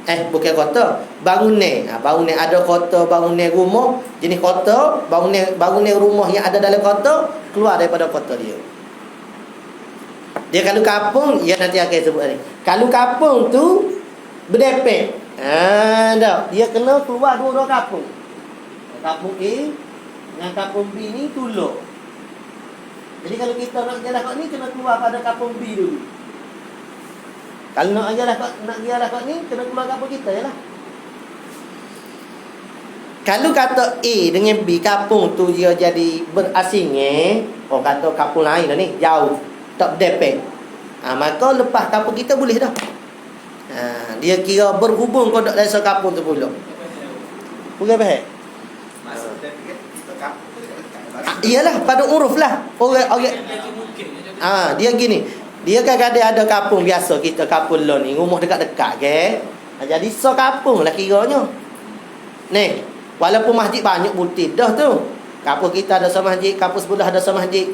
Bukan kota, bangunan. Bangunan ada kota, bangunan rumah jenis kota, bangunan rumah yang ada dalam kota keluar daripada kota dia. Dia kalau kampung, ya nanti akan sebut ni. Kalau kampung tu berdepek. Dah, dia kena keluar dua kampung. Kampung A dengan kampung B ni tuluk. Jadi kalau kita nak jalan kat ni kena keluar pada kampung B dulu. Kalau nak jalan kat ni kena keluar kampung kita jelah. Kalau kata A dengan B kampung tu dia jadi berasing kata kampung lain dah ni jauh tak berdepek. Maka lepas kapur kita boleh dah. Dia kira berhubung kodok dari kapur tu pula. Bukan faham? Iyalah pada uruf lah. Orang dia gini. Dia kadang-kadang ada kampung biasa kita kampung lo ni rumah dekat-dekat ke. Jadi kampung lah kiranya. Ni, walaupun masjid banyak putih dah tu. Kampung kita ada masjid, kampung sebelah ada masjid.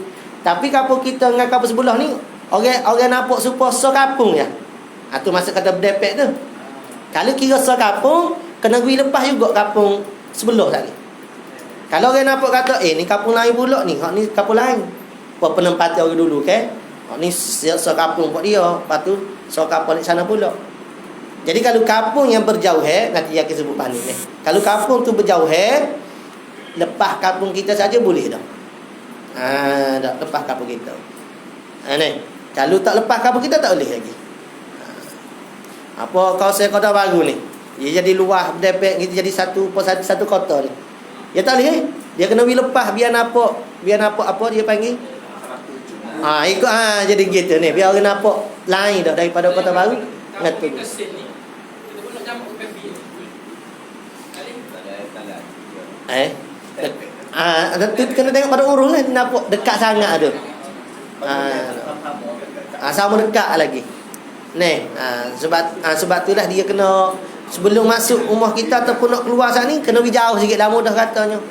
Tapi kampung kita dengan kampung sebelah ni orang nampak supaya kampung ya. Tu masuk kata berdepek tu. Kalau kira kampung kena gui lepas juga kampung sebelah tadi. Kalau orang nampak kata ni kampung lain pula ni, hak ni kampung lain. Apa penempatan orang dulu ke? Ni kampung buat dia. Lepas tu kampung di sana pula. Jadi kalau kampung yang berjauh nanti yang kita sebut panik ni. Kalau kampung tu berjauh lepas kampung kita saja boleh dah. Dah lepas kampung kita. Ni. Kalau tak lepas kampung kita tak boleh lagi. Apa kawasan kota baru ni? Dia jadi luah berdepek kita jadi satu kota ni. Dia tak boleh. Dia kena lepas biar nampak apa dia panggil? Ikut jadi gitu ni. Biar orang nampak lain dah daripada kota baru. Ngatu. Kena tengok pada urus lah. Nampak dekat sangat tu. Sama dekat lagi. Ni, sebab tu lah dia kena sebelum masuk rumah kita ataupun nak keluar sana ni kena pergi jauh sikit lama dah katanya.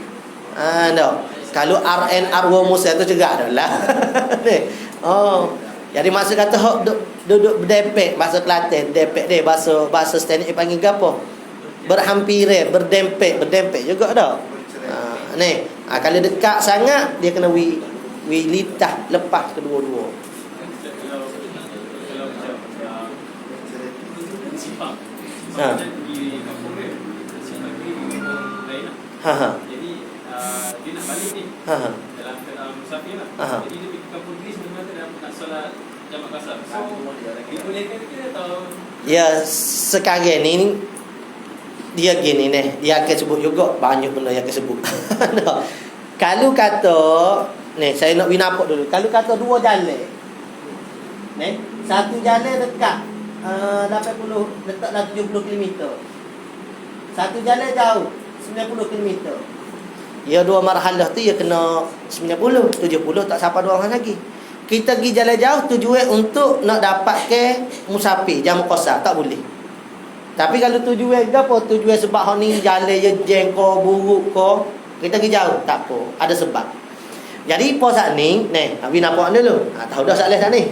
Dah. Kalau RN arwah Musa tu cegah dah lah. Ni. Jadi maksud kata hok duduk berdempet bahasa Kelantan, dempet dia bahasa stand panggil gapo? Berdempet juga dah. Ni, kalau dekat sangat dia kena wi litah lepas kedua-dua. Di kampung dia simpan di kampung lain lah. Jadi dia nak balik ni dalam keadaan musafir lah. Jadi dia pergi kampung dia sebenarnya nak solat jamak kasar. Dia boleh ke atau ya sekarang ni dia gini ni, dia akan sebut juga banyak benda yang akan sebut. Kalau kata ni saya nak nampak dulu. Kalau kata dua jalan ni, satu jalan dekat 80 letaklah 70 km. Satu jalan jauh 90 km. Ya dua marhalah tu ya kena 90, 70 tak sampai dua orang lagi. Kita pergi jalan jauh tujuan untuk nak dapat ke musafir jamu qasar tak boleh. Tapi kalau tujuan ke apa? Tujuan sebab hak ni jalan je jeng ko buruk ko, kita pergi jauh tak apa, ada sebab. Jadi po saat ni Abi nampak dulu. Tahu dah soalan ni.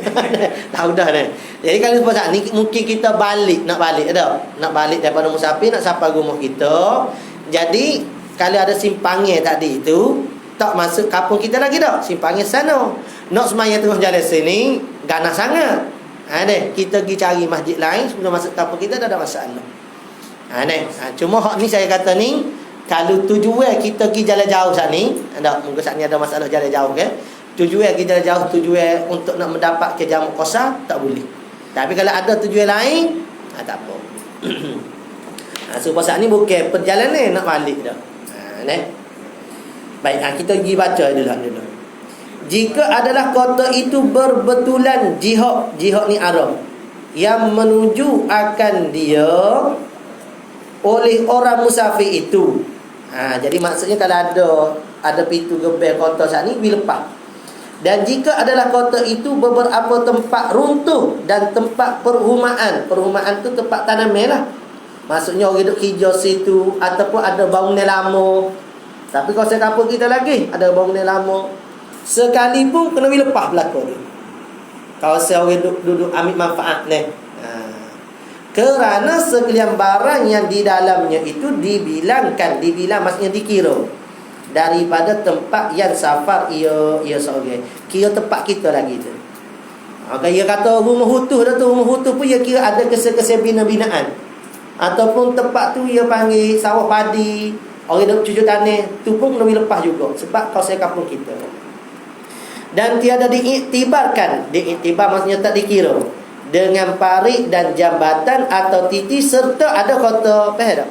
Tahu dah ni. Jadi kalau po saat ni mungkin kita nak balik dah. Nak balik daripada musafir nak sampai rumah kita. Jadi kalau ada simpangan tadi tu tak masuk kampung kita lagi dah. Simpangan sana. Nak semaya tengah jalan sini ganas sangat. Kita pergi cari masjid lain sebelum masuk kampung kita dah ada masalah. Cuma hak ni saya kata ni kalau tujuan kita pergi jalan jauh saat ni, mungkin saat ni ada masalah jalan jauh ke? Tujuan kita jalan jauh, tujuan untuk nak mendapat ke jamu qasar, tak boleh. Tapi kalau ada tujuan lain, tak apa. So saat ni bukan perjalanan nak balik dah. Baik, kita pergi baca dulu. Jika adalah kota itu berbetulan jihad ni Arab yang menuju akan dia oleh orang musafir itu. Jadi maksudnya kalau ada pintu gerbang kota saat ni lepas. Dan jika adalah kota itu beberapa tempat runtuh dan tempat perumahan tu tempat tanaman lah. Maksudnya orang duduk hijau situ ataupun ada bangunan lama. Tapi kalau saya kampung kita lagi ada bangunan lama, sekalipun kena lepas belakang ni. Kalau saya orang duduk ambil manfaat ni. Kerana sekalian barang yang di dalamnya itu dibilang maksudnya dikira daripada tempat yang safar ia seorang. Kira tempat kita lagi tu. Dia kata rumah utuh dah tu, rumah utuh pun dia kira ada kesel-kesel bina-binaan. Ataupun tempat tu dia panggil sawah padi, orang duk cucuk tanah, tu pun kena lepas juga sebab kawasan kampung kita. Dan tiada diiktibar maksudnya tak dikira dengan parit dan jambatan atau titi serta ada kota tak?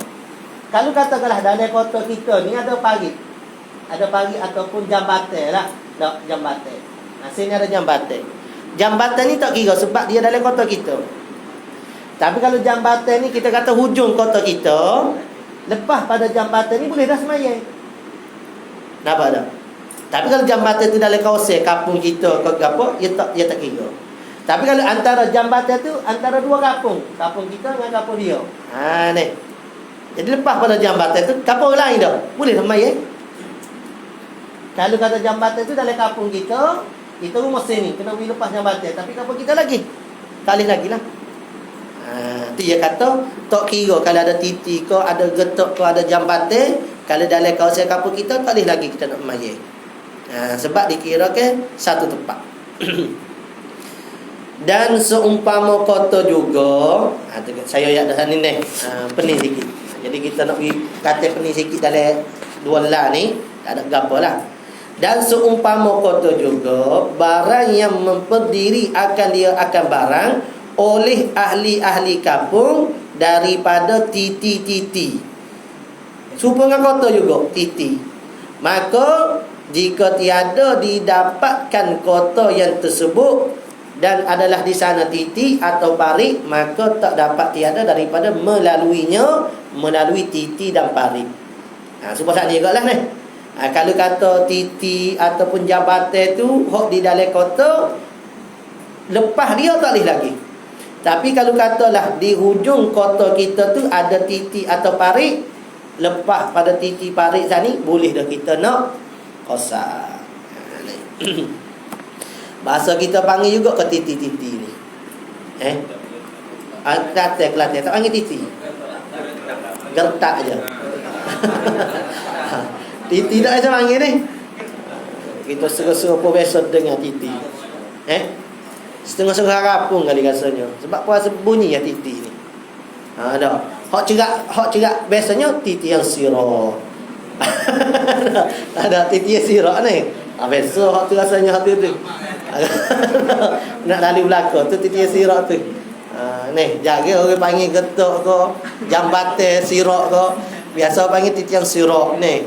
Kalau katakanlah dalam kota kita ni ada parit ataupun jambatan lah. Tak, jambatan. Sini ada jambatan. Jambatan ni tak kira sebab dia dalam kota kita. Tapi kalau jambatan ni kita kata hujung kota kita, lepas pada jambatan ni boleh dah semayang. Nampak tak? Tapi kalau jambatan tu dalam kawasan kampung kita ke apa, dia tak kira. Tapi kalau antara jambatan tu antara dua kampung, kampung kita dengan kampung dia. Ni. Jadi lepas pada jambatan tu kampung lain dah, boleh dah semayang. Kalau kata jambatan tu dalam kampung kita rumah sini kena pergi lepas jambatan, tapi kampung kita lagi. Kali lagi lah. Tu dia kata tak kira kalau ada titi ke, ada getok ke, ada jambatan. Kalau dalam kawasan kampung kita tak boleh lagi kita nak mayat. Sebab dikirakan satu tempat. Dan seumpama kota juga, saya ayat dah ni pening sikit. Jadi kita nak pergi kata pening sikit dalam dua lah ni, tak ada gapo lah. Dan seumpama kota juga, barang yang memperdiri akan barang oleh ahli-ahli kampung daripada titi-titi. Supaya kota juga titi. Maka jika tiada didapatkan kota yang tersebut dan adalah di sana titi atau parit, maka tak dapat tiada daripada melalui titi dan parit. Supaya tak juga lah ni. Kalau kata titi ataupun jabatan tu hok di dalam kota, lepas dia tak boleh lagi. Tapi kalau katalah di hujung kota kita tu ada titi atau parit, lepas pada titi parit sana boleh dah kita nak qasar. Bahasa kita panggil juga ke titi-titi ni. Kelantan tak panggil titi. Gertak aja. Titi tak aja panggil ni. Kita suruh profesor dengan titi. Setengah-setengah kampung kali rasanya. Sebab puasa bunyi ya titi ni. Ada. Hak cerak biasanya titi yang sirah. Ada titi yang sirah ni. Biasa hak tu rasanya hak tu. Nak lalu belakang tu titi yang sirah tu. Ni jaga orang panggil getok ke, jambatan sirah ke, biasa panggil titi yang sirah ni.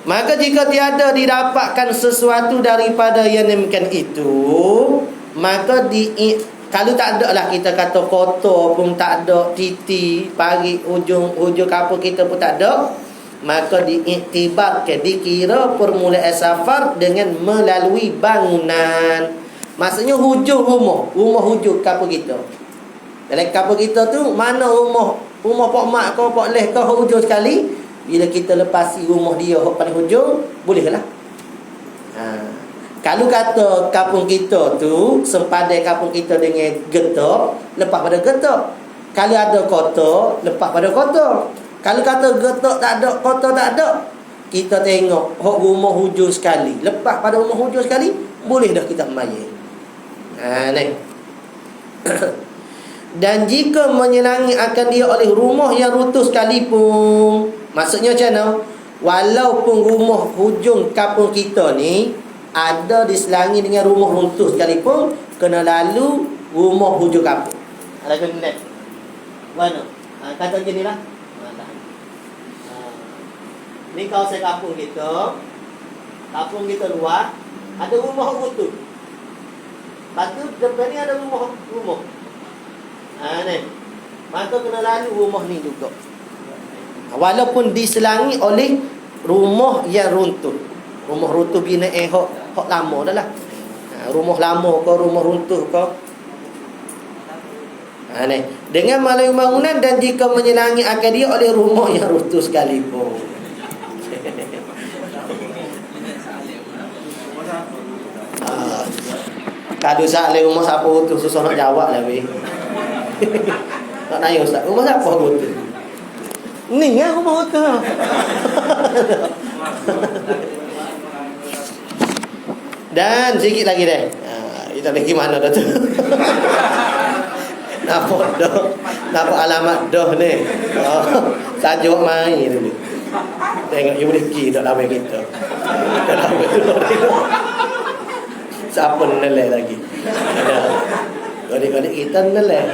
Maka jika tiada didapatkan sesuatu daripada yang demikian itu, maka kalau tak ada lah kita kata kota pun tak ada, titi, pagi, hujung kampung kita pun tak ada, maka diiktibarkan, dikira permulaan safar dengan melalui bangunan. Maksudnya hujung rumah hujung kampung kita. Dalam kampung kita tu mana rumah pak mak ke pak leh ke hujung sekali. Bila kita lepasi rumah dia paling hujung, bolehlah. Kalau kata kampung kita tu sempadan kampung kita dengan getok, lepas pada getok. Kalau ada kota, lepas pada kota. Kalau kata getok tak ada, kota tak ada, kita tengok rumah hujung sekali, lepas pada rumah hujung sekali, boleh dah kita mayat. Ni. Dan jika menyelangi akan dia oleh rumah yang runtuh sekalipun, maksudnya macam mana? Walaupun rumah hujung kampung kita ni ada diselangi dengan rumah runtuh sekalipun, kena lalu rumah hujung kampung. Ada kena mana? Kata macam ni lah. Ni kawasan kampung kita. Kampung kita luar, ada rumah runtuh. Lepas tu depan ni ada rumah. Ni. Maka kena lalu rumah ni juga. Walaupun diselangi oleh rumah yang runtuh. Rumah runtuh bina hok lama dah lah. Rumah lama ke rumah runtuh ke. Ni. Dengan melalui bangunan dan jika menyelangi akan dia oleh rumah yang runtuh sekalipun. Kadu saat le rumah siapa runtuh susah nak jawab lah weh. Tak nanya ustaz, rumah siapa runtuh? Ni kan rumah runtuh. Dan sikit lagi deh. Kita pergi mana dah tu? Nampak alamat dah ni. Tajuk mai dulu. Tengok you boleh pergi dak lama kita. Dah lama dulu. Siapa nelai lagi? Ada. Adik-adik kita nelai.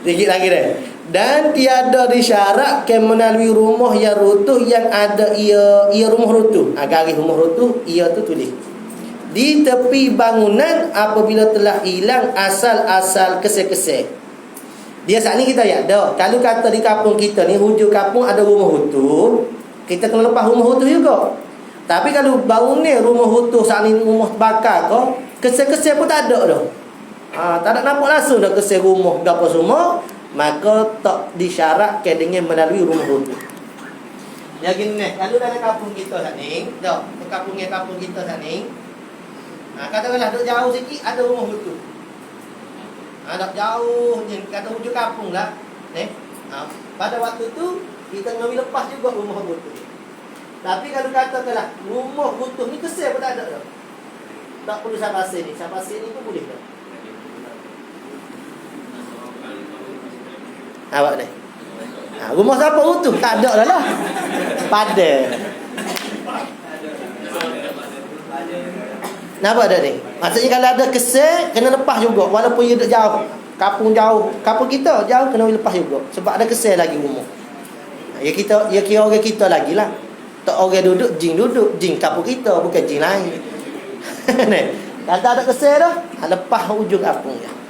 Sikit lagi deh. Dan tiada disyaratkan melalui rumah yang runtuh yang ada ia rumah runtuh. Garis rumah runtuh ia tu tulis. Di tepi bangunan apabila telah hilang asal-asal kesel-kesel. Dia saat ni kita dah. Kalau kata di kampung kita ni hujung kampung ada rumah runtuh, kita kena lepas rumah runtuh juga. Tapi kalau bangunan rumah runtuh saat ni rumah bakar kau, kesel-kesel pun tak ada dah. Tak ada nampak langsung dah kesel rumah gapo semua. Maka tak disyaratkan dengan melalui rumah runtuh. Ya gini ni, kalau dalam kampung kita saat ni, dah, kampung kita saat ni, katakanlah duk jauh sikit ada rumah runtuh. Nak jauh je, kata hujung kampung lah. Pada waktu tu kita ngambil lepas juga rumah runtuh. Tapi kalau katakanlah rumah runtuh ni kesel pun tak ada dah. Tak perlu sapasir ni pun boleh dah. Awak ni. Rumah siapa runtuh? Tak ada lah. Pada. Nampak tak ni? Maksudnya kalau ada kesel, kena lepas juga. Walaupun ia duduk jauh. Kampung jauh. Kampung kita jauh, kena lepas juga. Sebab ada kesel lagi rumah. Ya kira orang kita lagi lah. Tak orang duduk, jin kampung kita, bukan jin lain. Kalau tak ada kesel dah, lepas hujung kampung je.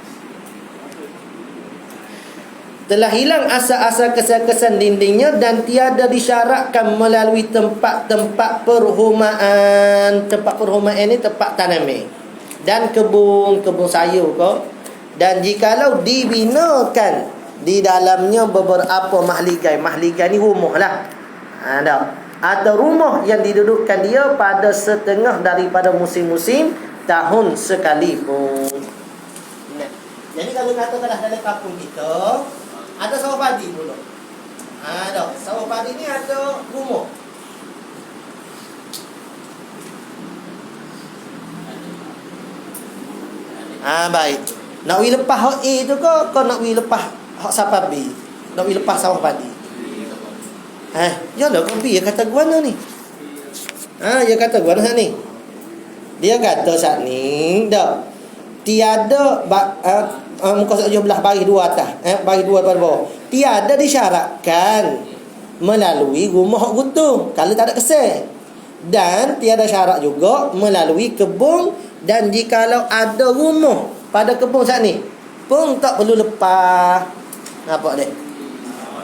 Telah hilang asal-asal kesan-kesan dindingnya dan tiada disyaratkan melalui tempat-tempat perhumaan. Tempat perhumaan ni tempat tanaman dan kebun sayur kau. Dan jikalau dibinakan di dalamnya beberapa mahligai ni rumah lah. Atau rumah yang didudukkan dia pada setengah daripada musim-musim tahun sekalipun. Jadi kalau katakanlah dalam kampung kita ada sawah padi dulu. Sawah padi ni ada rumah. Baik. Nak wi lepas hak A tu kau nak wi lepas hak siapa B? Nak wi lepas sawah padi. Yalah kau B kata gua ni. Ya kata gua ni. Dia kata saat ni dak tiada muka saja belah baris dua atas, baris dua pada bawah. Tiada disyaratkan melalui rumah runtuh kalau tak ada kesel. Dan tiada syarat juga melalui kebun. Dan jikalau ada rumah pada kebun saat ni pun tak perlu lepas. Nampak dek?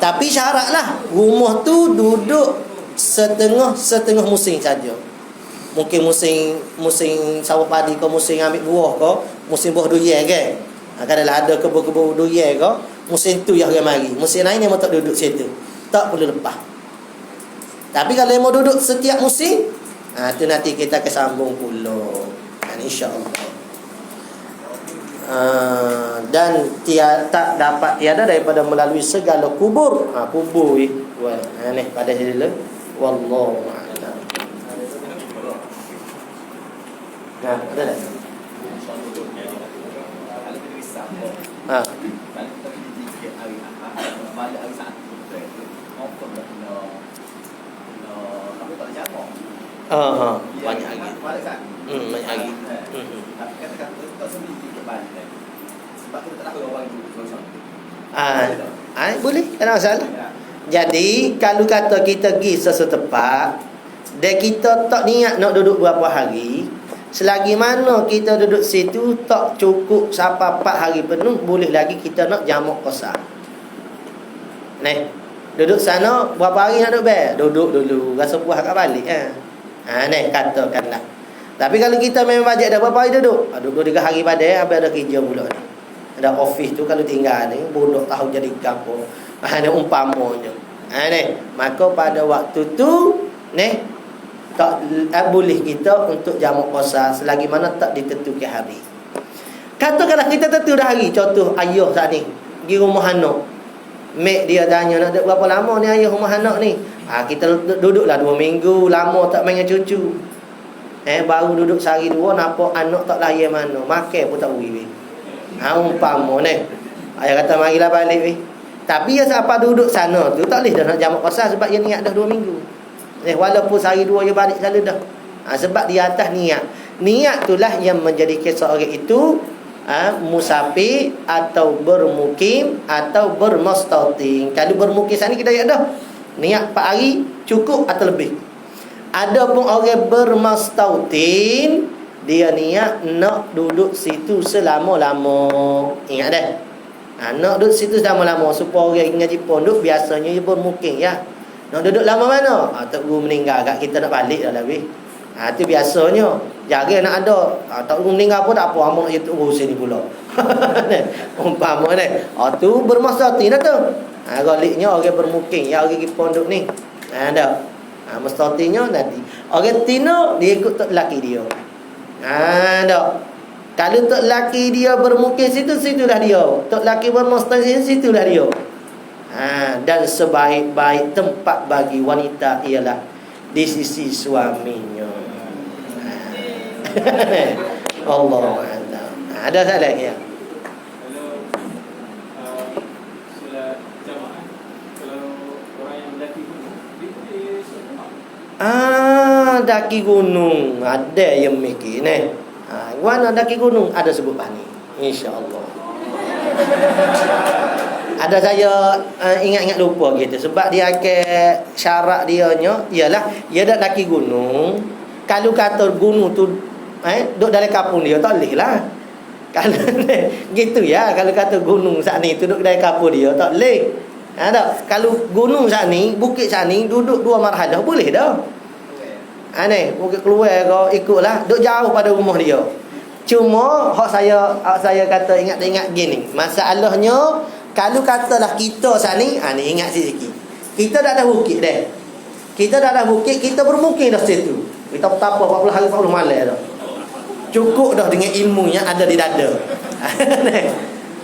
Tapi syaratlah rumah tu duduk setengah musim saja. Mungkin musim sawah padi kau, musim ambil buah kau, musim buah durian kan. Kadang-kadang ada kebun-kebun durian kau, musim tu yang orang mari. Musim lain dia tak duduk situ. Tak perlu lepas. Tapi kalau dia mau duduk setiap musim, tu nanti kita akan sambung pula. Insya-Allah. Dan tak dapat tiada daripada melalui segala kubur. Kubur ni. Ni pada sini dulu. Wallahu a'lam. Ada tak? Banyak lagi. Banyak lagi. Boleh, tak ada masalah. Jadi kalau kata kita pergi sesuatu tempat dan kita tak niat nak duduk berapa hari, selagi mana kita duduk situ tak cukup sampai 4 hari penuh, boleh lagi kita nak jamak qasar. Duduk sana berapa hari nak duduk? Duduk dulu, rasa puas kat balik katakanlah. Tapi kalau kita memang bajet dah berapa hari duduk? Duduk 3 hari pada habis ada kerja pula ni. Ada office tu kalau tinggal ni bodoh tahu jadi gapo. Ada umpamanya. Maka pada waktu tu tak boleh kita untuk jamak qasar selagi mana tak ditentukan hari. Katakanlah kita tentu dah hari, contoh ayah saat ni pergi rumah anak. Mek dia tanya nak duduk berapa lama ni ayah rumah anak ni. Kita duduklah 2 minggu, lama tak main dengan cucu. Baru duduk sehari 2 nampak anak tak lahir mana, makan pun tak beri. Umpama ni. Ayah kata marilah balik weh. Tapi ya siapa duduk sana tu tak boleh dah nak jamak qasar sebab dia niat dah 2 minggu. Walaupun sehari 2 dia balik selalu dah. Sebab di atas niat. Niat itulah yang menjadikan seorang itu musafir atau bermukim atau bermustautin. Kalau bermukim sana kita dah niat 4 hari cukup atau lebih. Adapun orang bermustautin, dia niat nak duduk situ selama-lama. Ingat dah. Nak duduk situ selama-lama supaya orang ngaji pondok biasanya dia bermukim ya. Nak duduk lama mana? Tok guru meninggal kat kita nak balik dah lebih. Itu biasanya. Jaga nak ada. Tok guru meninggal pun tak apa, amak nak tunggu sini pula. Umpama ni. Tu bermustautin dah tu. Galiknya orang bermukim ya, orang pergi pondok ni. Dah. Mustautinnya nanti. Orang tino dia ikut tok lelaki dia. Dah. Kalau tok lelaki dia bermukim situlah dia. Tok lelaki bermustautin situlah dia. Dan sebaik-baik tempat bagi wanita ialah di sisi suaminya. Allah Ta'ala. Ada tak lagi ya? Kalau solat jamaah, kalau orang yang mendaki gunung, dia boleh solat. Daki gunung ada yang mikir ni. Mana daki gunung ada sebut bani. Insya-Allah. Ada saya ingat-ingat lupa gitu. Sebab dia akan syarat dia nya ialah dia dak daki gunung. Kalau kata gunung tu duduk dalam kampung dia tak boleh lah. Kalau gitu ya, kalau kata gunung sat ni duduk dalam kampung dia tak boleh. Tak. Kalau gunung sat ni, bukit sat ni duduk 2 marhalah boleh dah. Ni bukit keluar kau ikutlah, duduk jauh pada rumah dia. Cuma hak saya kata ingat gini. Masalahnya kalau katalah kita sat ni, ni ingat sikit. Kita dah ada bukit dah. Kita dah ada bukit, kita bermukim dah situ. Kita bertapa 40 hari 40 malam dah. Cukup dah dengan ilmu yang ada di dada.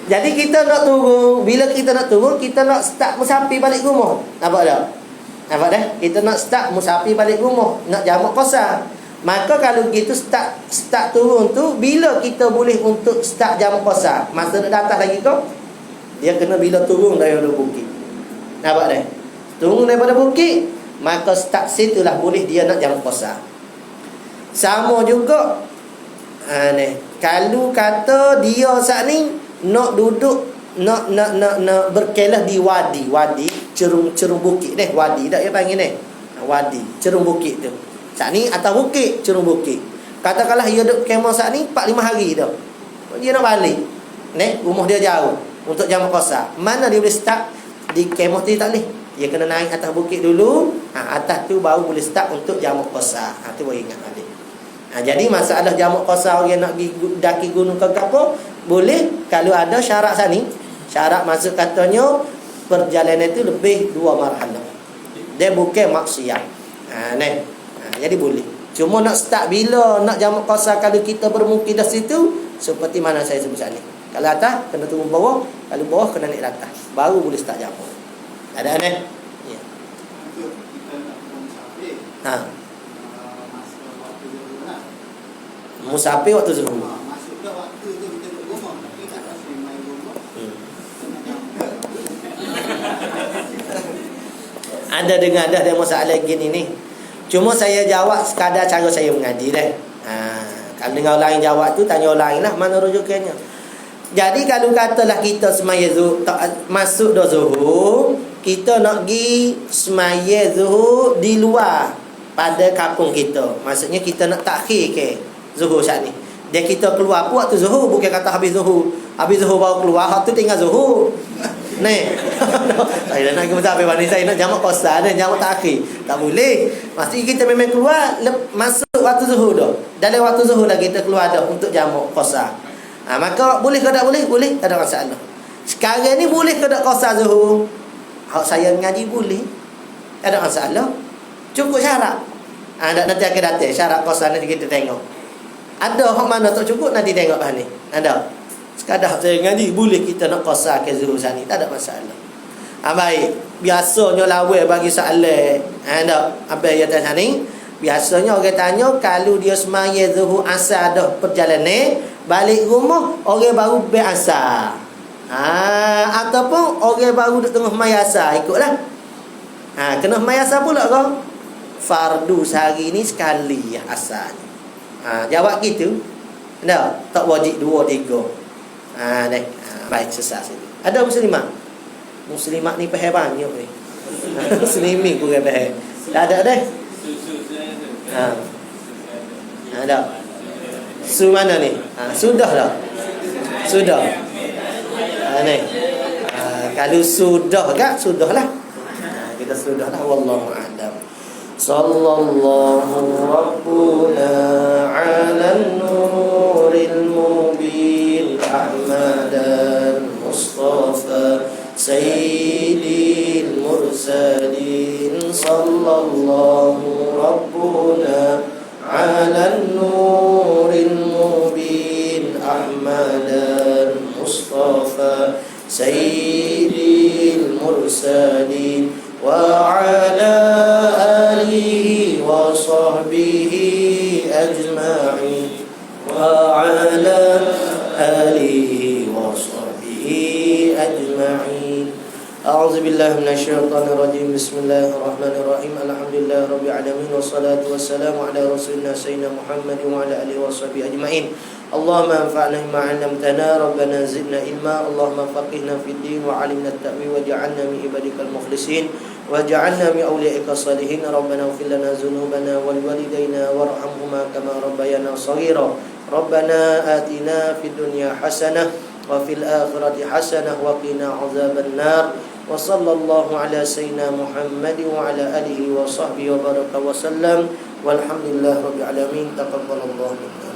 Jadi kita nak turun. Bila kita nak turun, kita nak start musafir balik rumah. Nampak tak? Nampak dah? Kita nak start musafir balik rumah, nak jamak qasar. Maka kalau kita start turun tu, bila kita boleh untuk start jamak qasar? Masa nak datang lagi kau, dia kena bila turun daripada bukit. Nampak dah? Turun daripada bukit, maka start situlah boleh dia nak jamak qasar. Sama juga kalau kata dia saat ni nak duduk nak berkelah di wadi cerung bukit deh, wadi dak dia panggil ni. Wadi, cerung bukit tu. Saat ni atas bukit, cerung bukit. Katakanlah dia duduk kemah saat ni 4-5 hari dah. Dia nak balik. Rumah dia jauh untuk jamak qasar. Mana dia boleh start di kemah tu tak boleh. Dia kena naik atas bukit dulu. Atas tu baru boleh start untuk jamak qasar. Tu baru ingat balik. Jadi masalah jamak qasar orang nak pergi daki gunung ke apa, boleh kalau ada syarat sana. Syarat maksud katanya perjalanan itu lebih 2 marhalah. Dia bukan maksiat. Jadi boleh. Cuma nak start bila nak jamak qasar kalau kita bermukim dah situ, seperti mana saya sebut tadi. Kalau atas kena turun bawah, kalau bawah kena naik atas. Baru boleh start jamak. Ada Ya. Musafir waktu zuhur. Masuk dah waktu tu kita duduk rumah, tapi tak rasa main rumah. Ada dengar dah ada masalah gini ni. Cuma saya jawab sekadar cara saya mengaji dah. Kalau dengar orang lain jawab tu, tanya orang lain lah mana rujukannya. Jadi kalau katalah kita semaya zuhur, masuk dah zuhur, kita nak pergi semaya zuhur di luar pada kampung kita. Maksudnya kita nak takhir ke zuhur saat ni. Dia kita keluar pun waktu zuhur, bukan kata habis zuhur. Habis zuhur baru keluar, waktu tinggal zuhur. Saya nak pergi musafir bani, saya nak jamak qasar dan jamak takhir. Tak boleh. Maksudnya kita memang keluar masuk waktu zuhur dah. Dalam waktu zuhur dah kita keluar dah untuk jamak qasar. Maka boleh ke tak boleh? Boleh, tak ada masalah. Sekarang ni boleh ke tak qasar zuhur? Hak saya ngaji boleh. Tak ada masalah. Cukup syarat. Nanti akan datang syarat qasar nanti kita tengok. Ada hak mana tak cukup nanti tengok bahan ni. Ada. Sekadar saya ngaji boleh kita nak qasar ke zuhur sani, tak ada masalah. Baik. Biasanya lawan bagi soalan. Ada apa yang tanya ni? Biasanya orang tanya kalau dia semaya zuhur asar dah perjalanan balik rumah orang baru berasar. Ataupun orang baru duduk tengah semaya asar ikutlah. Kena semaya asar pula ke? Fardu sehari ni sekali asar. Jawab gitu. Tak wajib 2, 3. Ni. Baik, sesat situ. Ada muslimat. Muslimat ni faham banyak ni. Muslimin kurang faham. Tak ada dah. Ada. Su mana ni? Sudah dah. Sudah. Ni. Kalau sudah kan sudahlah. Kita sudahlah, wallahu a'lam. Sallallahu rabbuna 'alan nuril mubin ahmadal mustafa sayyidil mursalin. Sallallahu rabbuna 'alan nuril mubin ahmadal mustafa sayyidil mursalin wa ala alihi wa sahbihi ajma'in wa ala alihi wa sahbihi ajma'in. A'udzu billahi minasyaitonir rajim. Bismillahirrahmanirrahim. Alhamdulillahi rabbil alamin wassalatu wassalamu ala rasulina sayyidina Muhammad wa ala alihi wa sahbihi ajma'in. Allahumma anfa'na bima 'allamtana, rabbana zidna ilma, Allahumma faqihna fid din wa 'allimna at-ta'wil waj'alna min ibadikal mukhlisin waj'alna min awliyaika salihin. Rabbana ighfir lana dhunubana wal walidayna warhamhuma kama rabbayana shaghira. Rabbana atina fid dunya hasanah wa fil akhirati hasanah wa qina 'adzaban nar. Wa sallallahu ala sayyidina Muhammad wa ala alihi wa sahbihi wa baraka wa sallam. Walhamdulillahirabbil alamin. Taqabbalallahu minna.